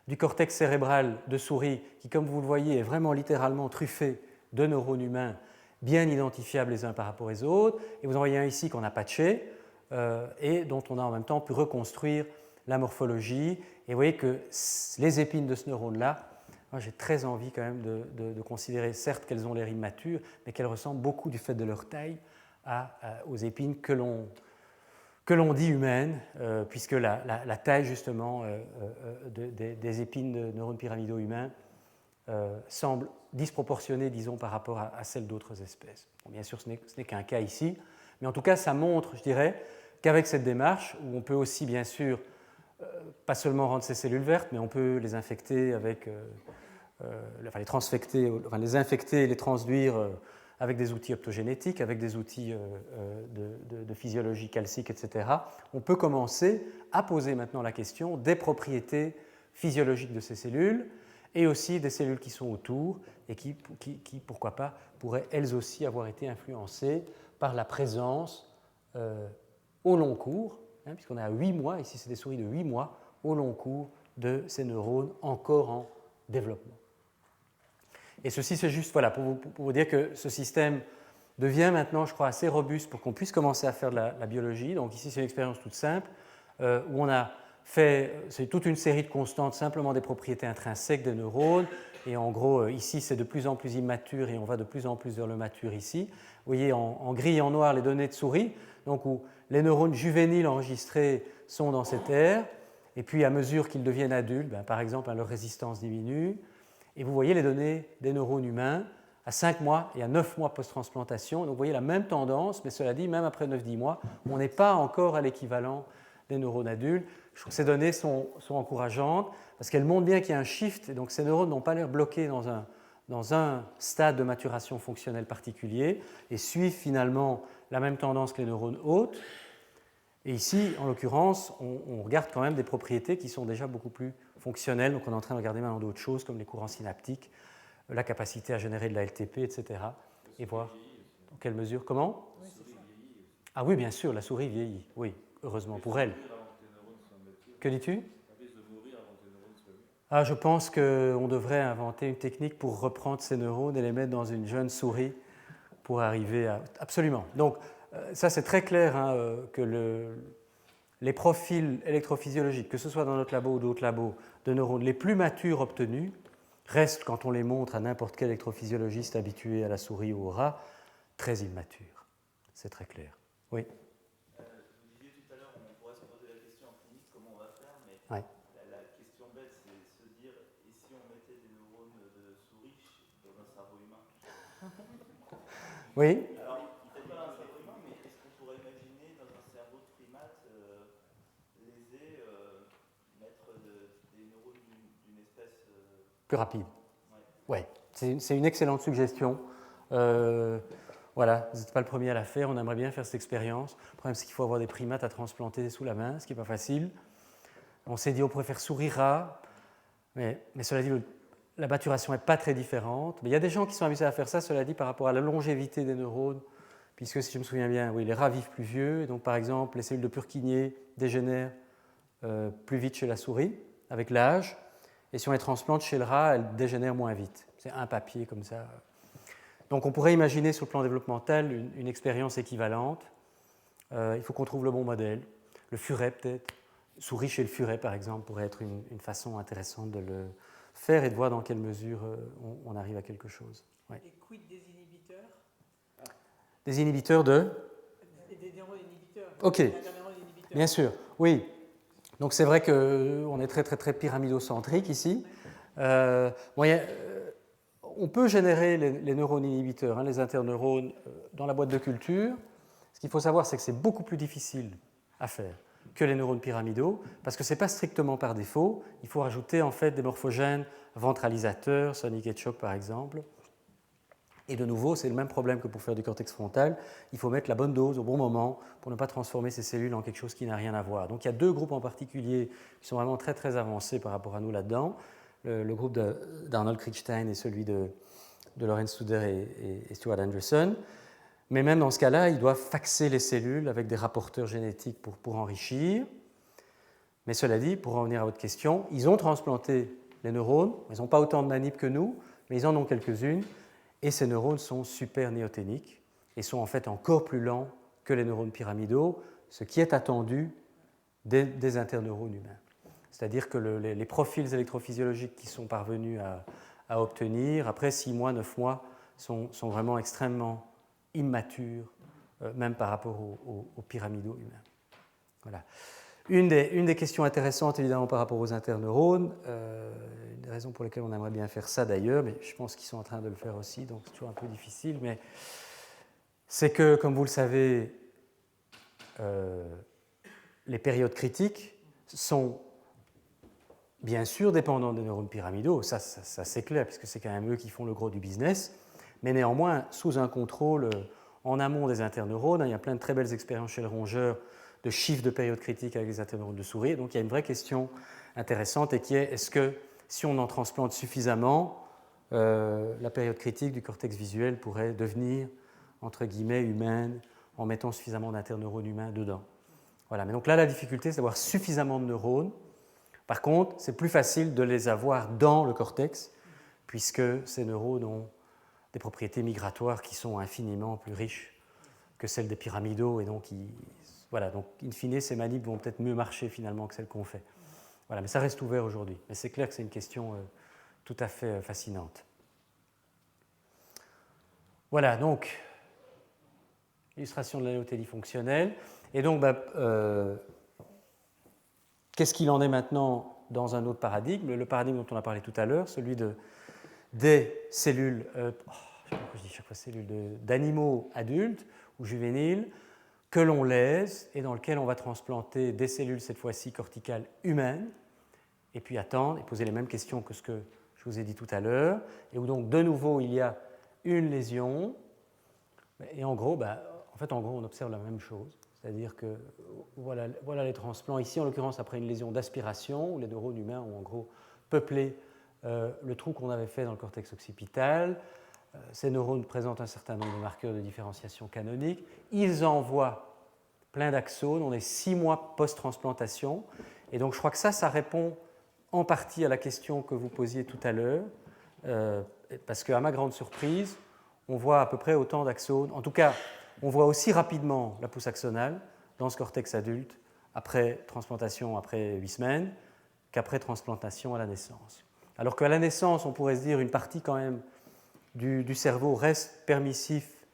du cortex cérébral de souris qui, comme vous le voyez, est vraiment littéralement truffé de neurones humains bien identifiables les uns par rapport aux autres. Et vous en voyez un ici qu'on a patché et dont on a en même temps pu reconstruire la morphologie. Et vous voyez que les épines de ce neurone-là moi j'ai très envie quand même de considérer, certes qu'elles ont l'air immatures, mais qu'elles ressemblent beaucoup du fait de leur taille aux épines que l'on dit humaines, puisque la taille justement des épines de neurones pyramidaux humains semble disproportionnée, disons, par rapport à celle d'autres espèces. Bon, bien sûr, ce n'est qu'un cas ici, mais en tout cas, ça montre, je dirais, qu'avec cette démarche, où on peut aussi, bien sûr, pas seulement rendre ces cellules vertes, mais on peut les infecter avec, les transfecter, les infecter et les transduire avec des outils optogénétiques, avec des outils de physiologie calcique, etc. On peut commencer à poser maintenant la question des propriétés physiologiques de ces cellules et aussi des cellules qui sont autour et qui pourquoi pas, pourraient elles aussi avoir été influencées par la présence au long cours, puisqu'on est à 8 mois, ici c'est des souris de 8 mois, au long cours de ces neurones encore en développement. Et ceci, c'est juste pour vous dire que ce système devient maintenant, je crois, assez robuste pour qu'on puisse commencer à faire de la biologie. Donc ici, c'est une expérience toute simple, où on a fait, c'est toute une série de constantes, simplement des propriétés intrinsèques des neurones. Et en gros, ici, c'est de plus en plus immature et on va de plus en plus vers le mature ici. Vous voyez en gris et en noir les données de souris, donc où les neurones juvéniles enregistrés sont dans cette aire. Et puis, à mesure qu'ils deviennent adultes, par exemple, leur résistance diminue. Et vous voyez les données des neurones humains à 5 mois et à 9 mois post-transplantation. Donc vous voyez la même tendance, mais cela dit, même après 9-10 mois, on n'est pas encore à l'équivalent des neurones adultes. Je trouve que ces données sont encourageantes parce qu'elles montrent bien qu'il y a un shift, et donc ces neurones n'ont pas l'air bloqués dans un stade de maturation fonctionnelle particulier et suivent finalement la même tendance que les neurones hôtes. Et ici, en l'occurrence, on regarde quand même des propriétés qui sont déjà beaucoup plus fonctionnelles. Donc on est en train de regarder maintenant d'autres choses comme les courants synaptiques, la capacité à générer de la LTP, etc. Et voir dans quelle mesure. Comment ? Ah oui, bien sûr, la souris vieillit. Oui, heureusement pour elle. Que dis-tu ? Ah, je pense qu'on devrait inventer une technique pour reprendre ces neurones et les mettre dans une jeune souris pour arriver à... Absolument. Donc, ça, c'est très clair que les profils électrophysiologiques, que ce soit dans notre labo ou d'autres labos, de neurones les plus matures obtenus, restent, quand on les montre à n'importe quel électrophysiologiste habitué à la souris ou au rat, très immatures. C'est très clair. Oui. Vous disiez tout à l'heure, on pourrait se poser la question en clinique, comment on va faire, mais Ouais. la question bête, c'est se dire, et si on mettait des neurones de souris dans un cerveau humain ? Oui. Alors, peut-être pas dans un cerveau humain, mais est-ce qu'on pourrait imaginer dans un cerveau de primate lésé mettre des neurones d'une espèce Plus rapide. Ouais. C'est une excellente suggestion. Voilà, vous n'êtes pas le premier à la faire, on aimerait bien faire cette expérience. Le problème, c'est qu'il faut avoir des primates à transplanter sous la main, ce qui n'est pas facile. On s'est dit on pourrait faire souris-rat, mais cela dit, la maturation n'est pas très différente. Mais il y a des gens qui sont amusés à faire ça, cela dit, par rapport à la longévité des neurones, puisque si je me souviens bien, oui, les rats vivent plus vieux, et donc par exemple, les cellules de Purkinje dégénèrent plus vite chez la souris, avec l'âge, et si on les transplante chez le rat, elles dégénèrent moins vite. C'est un papier comme ça. Donc on pourrait imaginer sur le plan développemental une expérience équivalente. Il faut qu'on trouve le bon modèle. Le furet peut-être. Souris chez le furet par exemple pourrait être une façon intéressante de le faire et de voir dans quelle mesure on arrive à quelque chose. Ouais. Et quid des inhibiteurs ? Des inhibiteurs de ? Des neurones inhibiteurs. Ok, Inhibiteurs. bien sûr, oui. Donc c'est vrai qu'on est très très très pyramidocentrique ici. On peut générer les neurones inhibiteurs, les interneurones, dans la boîte de culture. Ce qu'il faut savoir, c'est que c'est beaucoup plus difficile à faire que les neurones pyramidaux, parce que ce n'est pas strictement par défaut. Il faut rajouter en fait des morphogènes ventralisateurs, Sonic Hedgehog par exemple. Et de nouveau, c'est le même problème que pour faire du cortex frontal. Il faut mettre la bonne dose au bon moment pour ne pas transformer ces cellules en quelque chose qui n'a rien à voir. Donc il y a deux groupes en particulier qui sont vraiment très très avancés par rapport à nous là-dedans. Le groupe d'Arnold Kriegstein et celui de Lawrence Studer et Stuart Anderson. Mais même dans ce cas-là, ils doivent faxer les cellules avec des rapporteurs génétiques pour enrichir. Mais cela dit, pour en revenir à votre question, ils ont transplanté les neurones. Ils n'ont pas autant de manip que nous, mais ils en ont quelques-unes. Et ces neurones sont super néoténiques et sont en fait encore plus lents que les neurones pyramidaux, ce qui est attendu des interneurones humains. C'est-à-dire que les profils électrophysiologiques qui sont parvenus à obtenir, après 6 mois, 9 mois, sont vraiment extrêmement immatures, même par rapport aux pyramidaux humains. Voilà. Une des questions intéressantes, évidemment, par rapport aux interneurones, une des raisons pour lesquelles on aimerait bien faire ça d'ailleurs, mais je pense qu'ils sont en train de le faire aussi, donc c'est toujours un peu difficile, mais c'est que, comme vous le savez, les périodes critiques sont bien sûr dépendant des neurones pyramidaux, ça c'est clair, puisque c'est quand même eux qui font le gros du business, mais néanmoins sous un contrôle en amont des interneurones. Il y a plein de très belles expériences chez le rongeur de chiffres de période critique avec les interneurones de souris. Donc il y a une vraie question intéressante et qui est, est-ce que si on en transplante suffisamment, la période critique du cortex visuel pourrait devenir, entre guillemets, humaine en mettant suffisamment d'interneurones humains dedans. Voilà. Mais donc là, la difficulté, c'est d'avoir suffisamment de neurones. Par contre, c'est plus facile de les avoir dans le cortex, puisque ces neurones ont des propriétés migratoires qui sont infiniment plus riches que celles des pyramidaux, et donc, voilà, donc in fine, ces manips vont peut-être mieux marcher finalement que celles qu'on fait. Voilà, mais ça reste ouvert aujourd'hui. Mais c'est clair que c'est une question tout à fait fascinante. Voilà, donc, illustration de l'anothélie fonctionnelle. Et donc, qu'est-ce qu'il en est maintenant dans un autre paradigme? Le paradigme dont on a parlé tout à l'heure, celui des cellules, je sais pas pourquoi je dis chaque fois cellules, d'animaux adultes ou juvéniles que l'on lèse et dans lequel on va transplanter des cellules, cette fois-ci corticales humaines, et puis attendre et poser les mêmes questions que ce que je vous ai dit tout à l'heure, et où donc de nouveau il y a une lésion, et en gros, on observe la même chose. C'est-à-dire que voilà les transplants. Ici, en l'occurrence, après une lésion d'aspiration, où les neurones humains ont en gros peuplé le trou qu'on avait fait dans le cortex occipital. Ces neurones présentent un certain nombre de marqueurs de différenciation canonique. Ils envoient plein d'axones. On est 6 mois post-transplantation. Et donc, je crois que ça répond en partie à la question que vous posiez tout à l'heure, parce qu'à ma grande surprise, on voit à peu près autant d'axones. En tout cas, on voit aussi rapidement la pousse axonale dans ce cortex adulte après transplantation, après 8 semaines, qu'après transplantation à la naissance. Alors qu'à la naissance, on pourrait se dire une partie quand même du cerveau reste permissif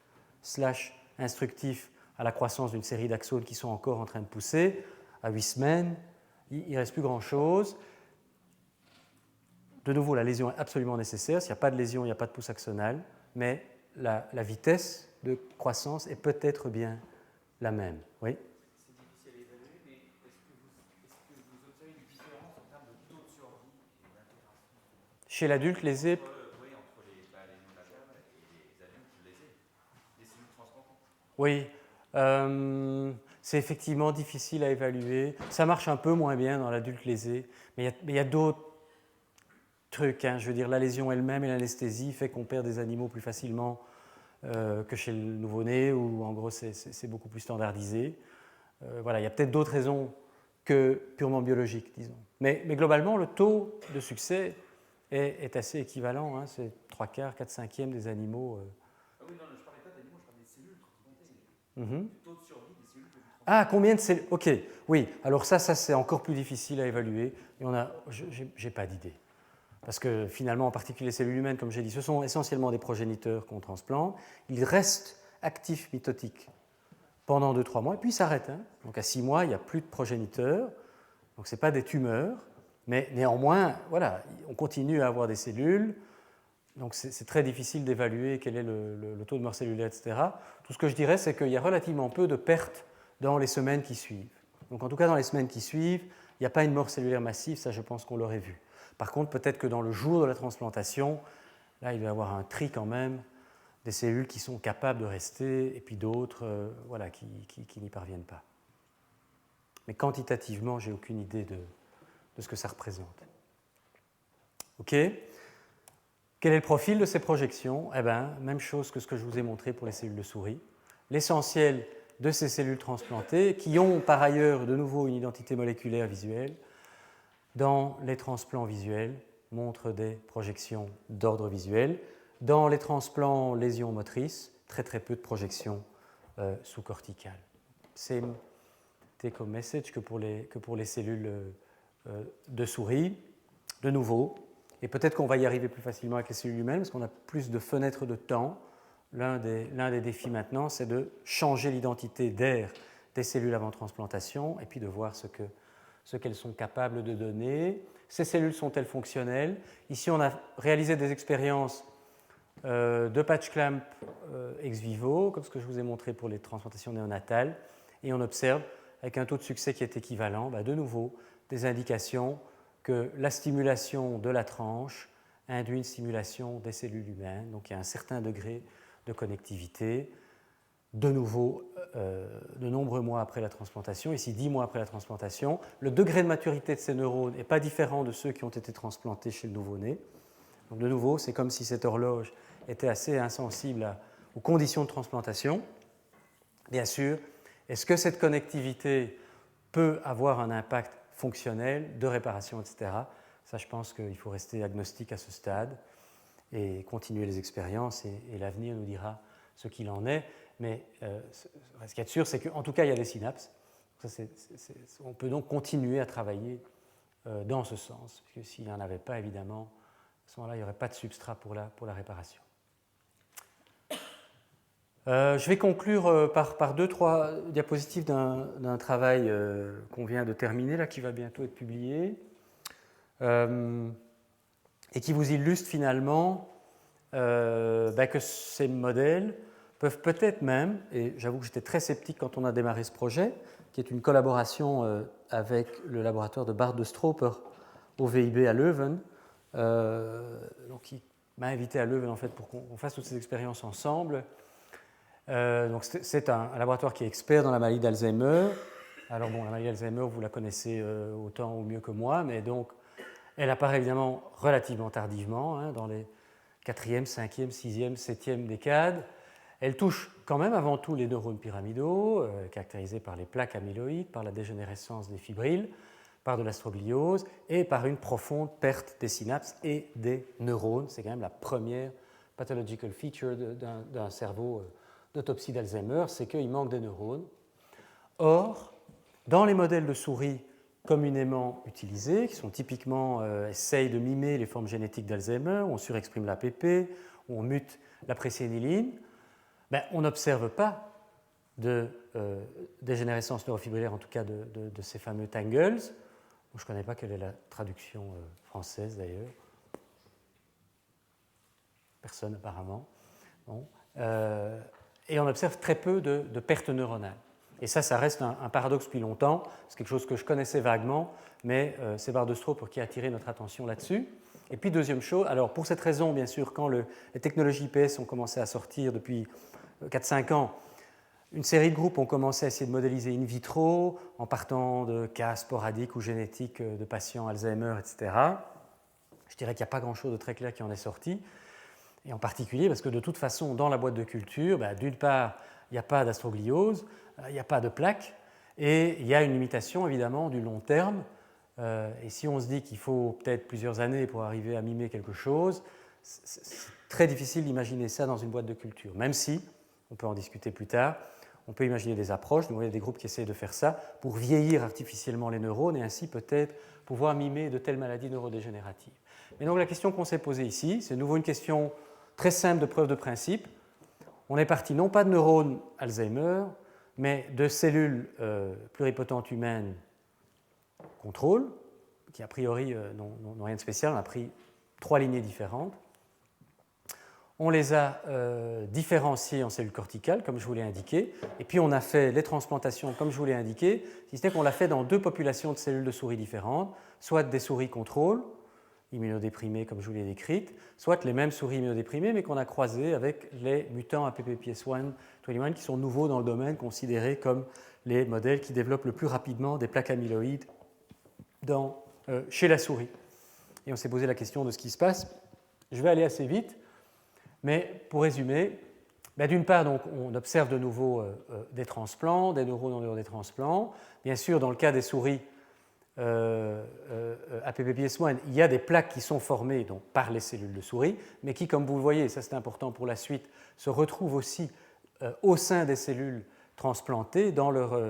/ instructif à la croissance d'une série d'axones qui sont encore en train de pousser. À 8 semaines, il ne reste plus grand-chose. De nouveau, la lésion est absolument nécessaire. S'il n'y a pas de lésion, il n'y a pas de pousse axonale, mais la vitesse de croissance est peut-être bien la même. Oui. C'est difficile à évaluer, mais est-ce que vous observez une différence en termes de taux de survie et d'intégration Chez l'adulte lésé, entre les néonatales et les adultes lésés, les cellules transplantées? Oui, c'est effectivement difficile à évaluer. Ça marche un peu moins bien dans l'adulte lésé, mais il y a d'autres trucs. Je veux dire, la lésion elle-même et l'anesthésie fait qu'on perd des animaux plus facilement que chez le nouveau-né, où en gros c'est beaucoup plus standardisé. Voilà, il y a peut-être d'autres raisons que purement biologiques, disons. Mais globalement, le taux de succès est assez équivalent. C'est 3/4, 4/5 des animaux. Ah oui, non, je ne parlais pas d'animaux, je parlais des cellules transplantées. Mm-hmm. Du taux de survie des cellules que vous transplantez. Ah, combien de cellules? Ok, oui. Alors ça c'est encore plus difficile à évaluer. Et j'ai pas d'idée. Parce que finalement, en particulier les cellules humaines, comme j'ai dit, ce sont essentiellement des progéniteurs qu'on transplante. Ils restent actifs mitotiques pendant 2-3 mois, et puis ils s'arrêtent. Donc à 6 mois, il n'y a plus de progéniteurs. Donc ce n'est pas des tumeurs, mais néanmoins, voilà, on continue à avoir des cellules. Donc c'est très difficile d'évaluer quel est le taux de mort cellulaire, etc. Tout ce que je dirais, c'est qu'il y a relativement peu de pertes dans les semaines qui suivent. Donc en tout cas, dans les semaines qui suivent, il n'y a pas une mort cellulaire massive, ça je pense qu'on l'aurait vu. Par contre, peut-être que dans le jour de la transplantation, là, il va y avoir un tri quand même des cellules qui sont capables de rester et puis d'autres qui n'y parviennent pas. Mais quantitativement, je n'ai aucune idée de ce que ça représente. OK ? Quel est le profil de ces projections ? Eh bien, même chose que ce que je vous ai montré pour les cellules de souris. L'essentiel de ces cellules transplantées, qui ont par ailleurs de nouveau une identité moléculaire visuelle, dans les transplants visuels, montrent des projections d'ordre visuel. Dans les transplants lésions motrices, très peu de projections sous-corticales. C'est take-home message que pour les cellules de souris, de nouveau. Et peut-être qu'on va y arriver plus facilement avec les cellules humaines parce qu'on a plus de fenêtres de temps. L'un des défis maintenant, c'est de changer l'identité d'air des cellules avant transplantation et puis de voir ce qu'elles sont capables de donner. Ces cellules sont-elles fonctionnelles? Ici, on a réalisé des expériences de patch clamp ex vivo, comme ce que je vous ai montré pour les transplantations néonatales, et on observe, avec un taux de succès qui est équivalent, de nouveau, des indications que la stimulation de la tranche induit une stimulation des cellules humaines, donc il y a un certain degré de connectivité, de nouveau, de nombreux mois après la transplantation, ici 10 mois après la transplantation. Le degré de maturité de ces neurones n'est pas différent de ceux qui ont été transplantés chez le nouveau-né. Donc de nouveau, c'est comme si cette horloge était assez insensible aux conditions de transplantation. Bien sûr, est-ce que cette connectivité peut avoir un impact fonctionnel, de réparation, etc. Ça, je pense qu'il faut rester agnostique à ce stade et continuer les expériences et l'avenir nous dira ce qu'il en est. Mais ce qu'il y a de sûr, c'est qu'en tout cas, il y a des synapses. On peut donc continuer à travailler dans ce sens, parce que s'il n'y en avait pas, évidemment, à ce moment-là, il n'y aurait pas de substrat pour la réparation. Je vais conclure par 2-3 diapositives d'un travail qu'on vient de terminer, là, qui va bientôt être publié, et qui vous illustre finalement que ces modèles peuvent peut-être même, et j'avoue que j'étais très sceptique quand on a démarré ce projet, qui est une collaboration avec le laboratoire de Bart de Stroper au VIB à Leuven, donc qui m'a invité à Leuven en fait, pour qu'on fasse toutes ces expériences ensemble. Donc c'est un laboratoire qui est expert dans la maladie d'Alzheimer. Alors bon, la maladie d'Alzheimer, vous la connaissez autant ou mieux que moi, mais donc elle apparaît évidemment relativement tardivement, dans les 4e, 5e, 6e, 7e décades. Elle touche quand même avant tout les neurones pyramidaux, caractérisés par les plaques amyloïdes, par la dégénérescence des fibrilles, par de l'astrogliose et par une profonde perte des synapses et des neurones. C'est quand même la première pathological feature d'un cerveau d'autopsie d'Alzheimer, c'est qu'il manque des neurones. Or, dans les modèles de souris communément utilisés, qui sont typiquement essayent de mimer les formes génétiques d'Alzheimer, où on surexprime l'APP, où on mute la préséniline, on n'observe pas de dégénérescence neurofibrillaire, en tout cas de ces fameux tangles. Je ne connais pas quelle est la traduction française d'ailleurs. Personne apparemment. Bon. Et on observe très peu de pertes neuronales. Et ça reste un paradoxe depuis longtemps. C'est quelque chose que je connaissais vaguement, mais c'est Bart de Stroper qui a attiré notre attention là-dessus. Et puis deuxième chose, alors pour cette raison, bien sûr, quand les technologies IPS ont commencé à sortir depuis 4-5 ans, une série de groupes ont commencé à essayer de modéliser in vitro en partant de cas sporadiques ou génétiques de patients Alzheimer, etc. Je dirais qu'il n'y a pas grand-chose de très clair qui en est sorti. Et en particulier parce que de toute façon, dans la boîte de culture, d'une part, il n'y a pas d'astrogliose, il n'y a pas de plaque, et il y a une limitation évidemment du long terme. Et si on se dit qu'il faut peut-être plusieurs années pour arriver à mimer quelque chose, c'est très difficile d'imaginer ça dans une boîte de culture, même si, on peut en discuter plus tard, on peut imaginer des approches, il y a des groupes qui essayent de faire ça pour vieillir artificiellement les neurones et ainsi peut-être pouvoir mimer de telles maladies neurodégénératives. Mais donc la question qu'on s'est posée ici, c'est de nouveau une question très simple de preuve de principe. On est parti non pas de neurones Alzheimer, mais de cellules pluripotentes humaines contrôle, qui a priori n'ont rien de spécial. On a pris 3 lignées différentes. On les a différenciées en cellules corticales, comme je vous l'ai indiqué, et puis on a fait les transplantations, comme je vous l'ai indiqué, si ce n'est qu'on l'a fait dans 2 populations de cellules de souris différentes, soit des souris contrôle, immunodéprimées comme je vous l'ai décrite, soit les mêmes souris immunodéprimées, mais qu'on a croisées avec les mutants APPPS1, 21, qui sont nouveaux dans le domaine, considérés comme les modèles qui développent le plus rapidement des plaques amyloïdes chez la souris. Et on s'est posé la question de ce qui se passe. Je vais aller assez vite, mais pour résumer, d'une part, donc, on observe de nouveau des transplants, des neurones en dehors des transplants. Bien sûr, dans le cas des souris APPPS1, il y a des plaques qui sont formées donc, par les cellules de souris, mais qui, comme vous le voyez, ça c'est important pour la suite, se retrouvent aussi au sein des cellules transplantées dans leur,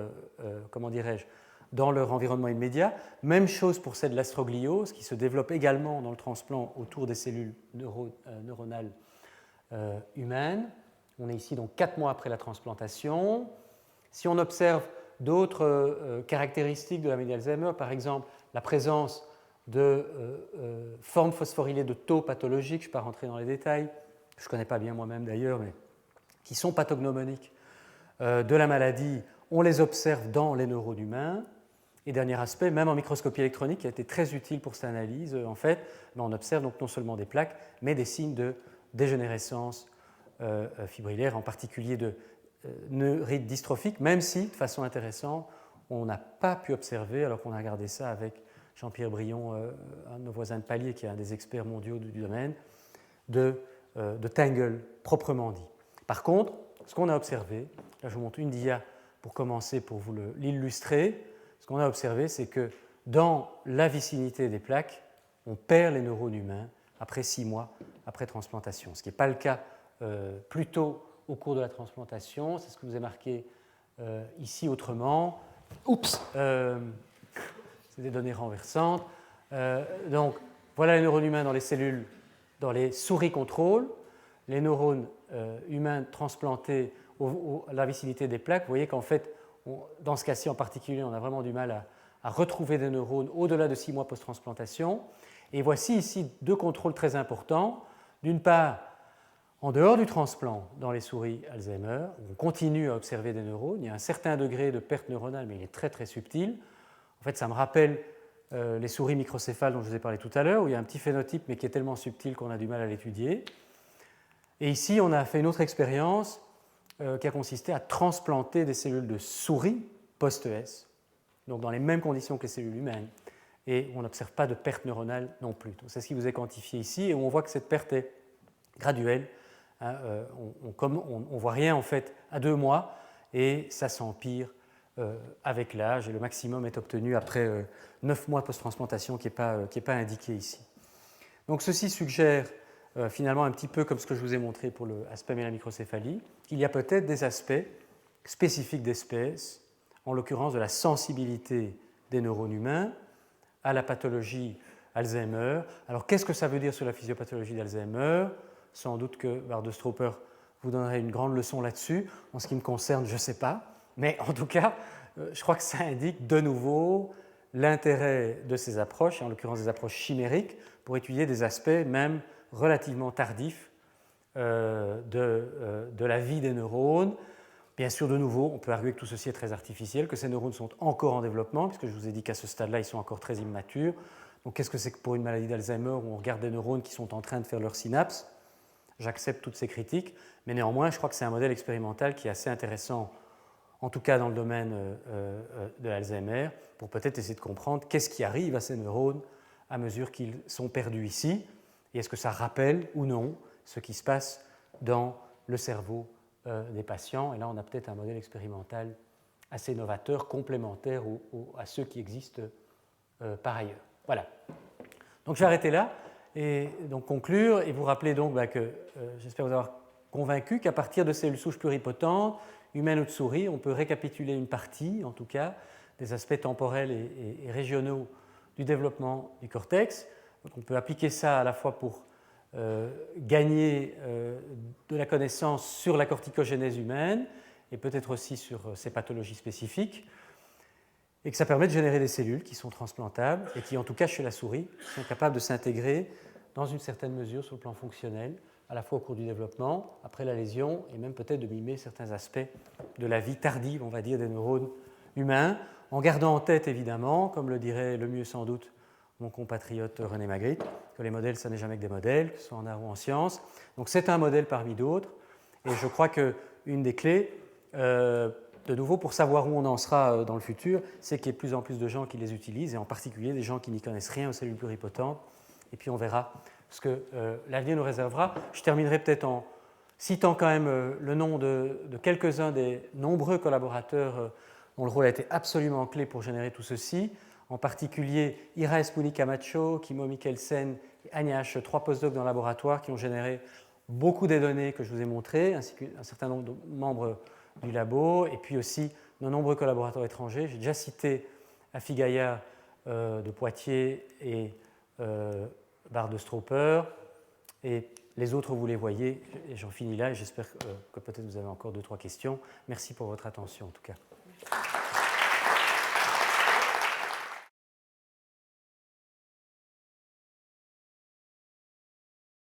dans leur environnement immédiat. Même chose pour celle de l'astrogliose, qui se développe également dans le transplant autour des cellules neuronales humaines. On est ici donc 4 mois après la transplantation. Si on observe d'autres caractéristiques de la maladie d'Alzheimer, par exemple la présence de formes phosphorylées de taux pathologiques, je ne vais pas rentrer dans les détails, je ne connais pas bien moi-même d'ailleurs, mais qui sont pathognomoniques de la maladie, on les observe dans les neurones humains. Et dernier aspect, même en microscopie électronique, qui a été très utile pour cette analyse, en fait, on observe donc non seulement des plaques, mais des signes de dégénérescence fibrillaire, en particulier de neurites dystrophiques, même si, de façon intéressante, on n'a pas pu observer, alors qu'on a regardé ça avec Jean-Pierre Brion, un de nos voisins de palier, qui est un des experts mondiaux du domaine, de tangle proprement dit. Par contre, ce qu'on a observé, là je vous montre une dia pour commencer, pour vous l'illustrer, ce qu'on a observé, c'est que dans la vicinité des plaques, on perd les neurones humains après 6 mois après transplantation, ce qui n'est pas le cas plus tôt au cours de la transplantation. C'est ce que vous avez marqué ici autrement. Oups, c'est des données renversantes. Donc, voilà les neurones humains dans les cellules, dans les souris contrôle, les neurones humains transplantés à la vicinité des plaques. Vous voyez qu'en fait, dans ce cas-ci en particulier, on a vraiment du mal à retrouver des neurones au-delà de 6 mois post-transplantation. Et voici ici 2 contrôles très importants. D'une part, en dehors du transplant, dans les souris Alzheimer, on continue à observer des neurones. Il y a un certain degré de perte neuronale, mais il est très très subtil. En fait, ça me rappelle les souris microcéphales dont je vous ai parlé tout à l'heure, où il y a un petit phénotype, mais qui est tellement subtil qu'on a du mal à l'étudier. Et ici, on a fait une autre expérience qui a consisté à transplanter des cellules de souris post-ES, donc dans les mêmes conditions que les cellules humaines, et on n'observe pas de perte neuronale non plus. C'est ce qui vous est quantifié ici, et on voit que cette perte est graduelle. On ne voit rien en fait à 2 mois, et ça s'empire avec l'âge, et le maximum est obtenu après 9 mois post-transplantation, qui n'est pas indiqué ici. Donc ceci suggère finalement un petit peu comme ce que je vous ai montré pour l'aspect mélamicrocéphalie, qu'il y a peut-être des aspects spécifiques d'espèces, en l'occurrence de la sensibilité des neurones humains à la pathologie Alzheimer. Alors qu'est-ce que ça veut dire sur la physiopathologie d'Alzheimer? Sans doute que Bardestroper vous donnerait une grande leçon là-dessus. En ce qui me concerne, je ne sais pas. Mais en tout cas, je crois que ça indique de nouveau l'intérêt de ces approches, et en l'occurrence des approches chimériques, pour étudier des aspects même relativement tardifs de la vie des neurones. Bien sûr, de nouveau, on peut arguer que tout ceci est très artificiel, que ces neurones sont encore en développement, puisque je vous ai dit qu'à ce stade-là, ils sont encore très immatures. Donc qu'est-ce que c'est que pour une maladie d'Alzheimer où on regarde des neurones qui sont en train de faire leurs synapses? J'accepte toutes ces critiques, mais néanmoins, je crois que c'est un modèle expérimental qui est assez intéressant, en tout cas dans le domaine de l'Alzheimer, pour peut-être essayer de comprendre qu'est-ce qui arrive à ces neurones à mesure qu'ils sont perdus ici, et est-ce que ça rappelle ou non ce qui se passe dans le cerveau des patients. Et là, on a peut-être un modèle expérimental assez novateur, complémentaire à ceux qui existent par ailleurs. Voilà. Donc je vais arrêter là et donc conclure et vous rappeler donc que j'espère vous avoir convaincu qu'à partir de cellules souches pluripotentes, humaines ou de souris, on peut récapituler une partie, en tout cas, des aspects temporels et régionaux du développement du cortex. Donc on peut appliquer ça à la fois pour gagner de la connaissance sur la corticogénèse humaine et peut-être aussi sur ses pathologies spécifiques, et que ça permet de générer des cellules qui sont transplantables et qui, en tout cas chez la souris, sont capables de s'intégrer dans une certaine mesure sur le plan fonctionnel, à la fois au cours du développement, après la lésion, et même peut-être de mimer certains aspects de la vie tardive, on va dire, des neurones humains, en gardant en tête, évidemment, comme le dirait le mieux sans doute mon compatriote René Magritte, que les modèles, ça n'est jamais que des modèles, que ce soit en art ou en sciences. Donc c'est un modèle parmi d'autres, et je crois qu'une des clés, de nouveau, pour savoir où on en sera dans le futur, c'est qu'il y ait de plus en plus de gens qui les utilisent, et en particulier des gens qui n'y connaissent rien aux cellules pluripotentes, et puis on verra ce que l'avenir nous réservera. Je terminerai peut-être en citant quand même le nom de quelques-uns des nombreux collaborateurs dont le rôle a été absolument clé pour générer tout ceci, en particulier Ira Espouni Camacho, Kimo Mikkelsen et Agnash, 3 postdocs dans le laboratoire qui ont généré beaucoup des données que je vous ai montrées, ainsi qu'un certain nombre de membres du labo, et puis aussi nos nombreux collaborateurs étrangers. J'ai déjà cité Afigaya de Poitiers et Bar de Stropper. Et les autres, vous les voyez. Et j'en finis là et j'espère que peut-être vous avez encore 2-3 questions. Merci pour votre attention en tout cas.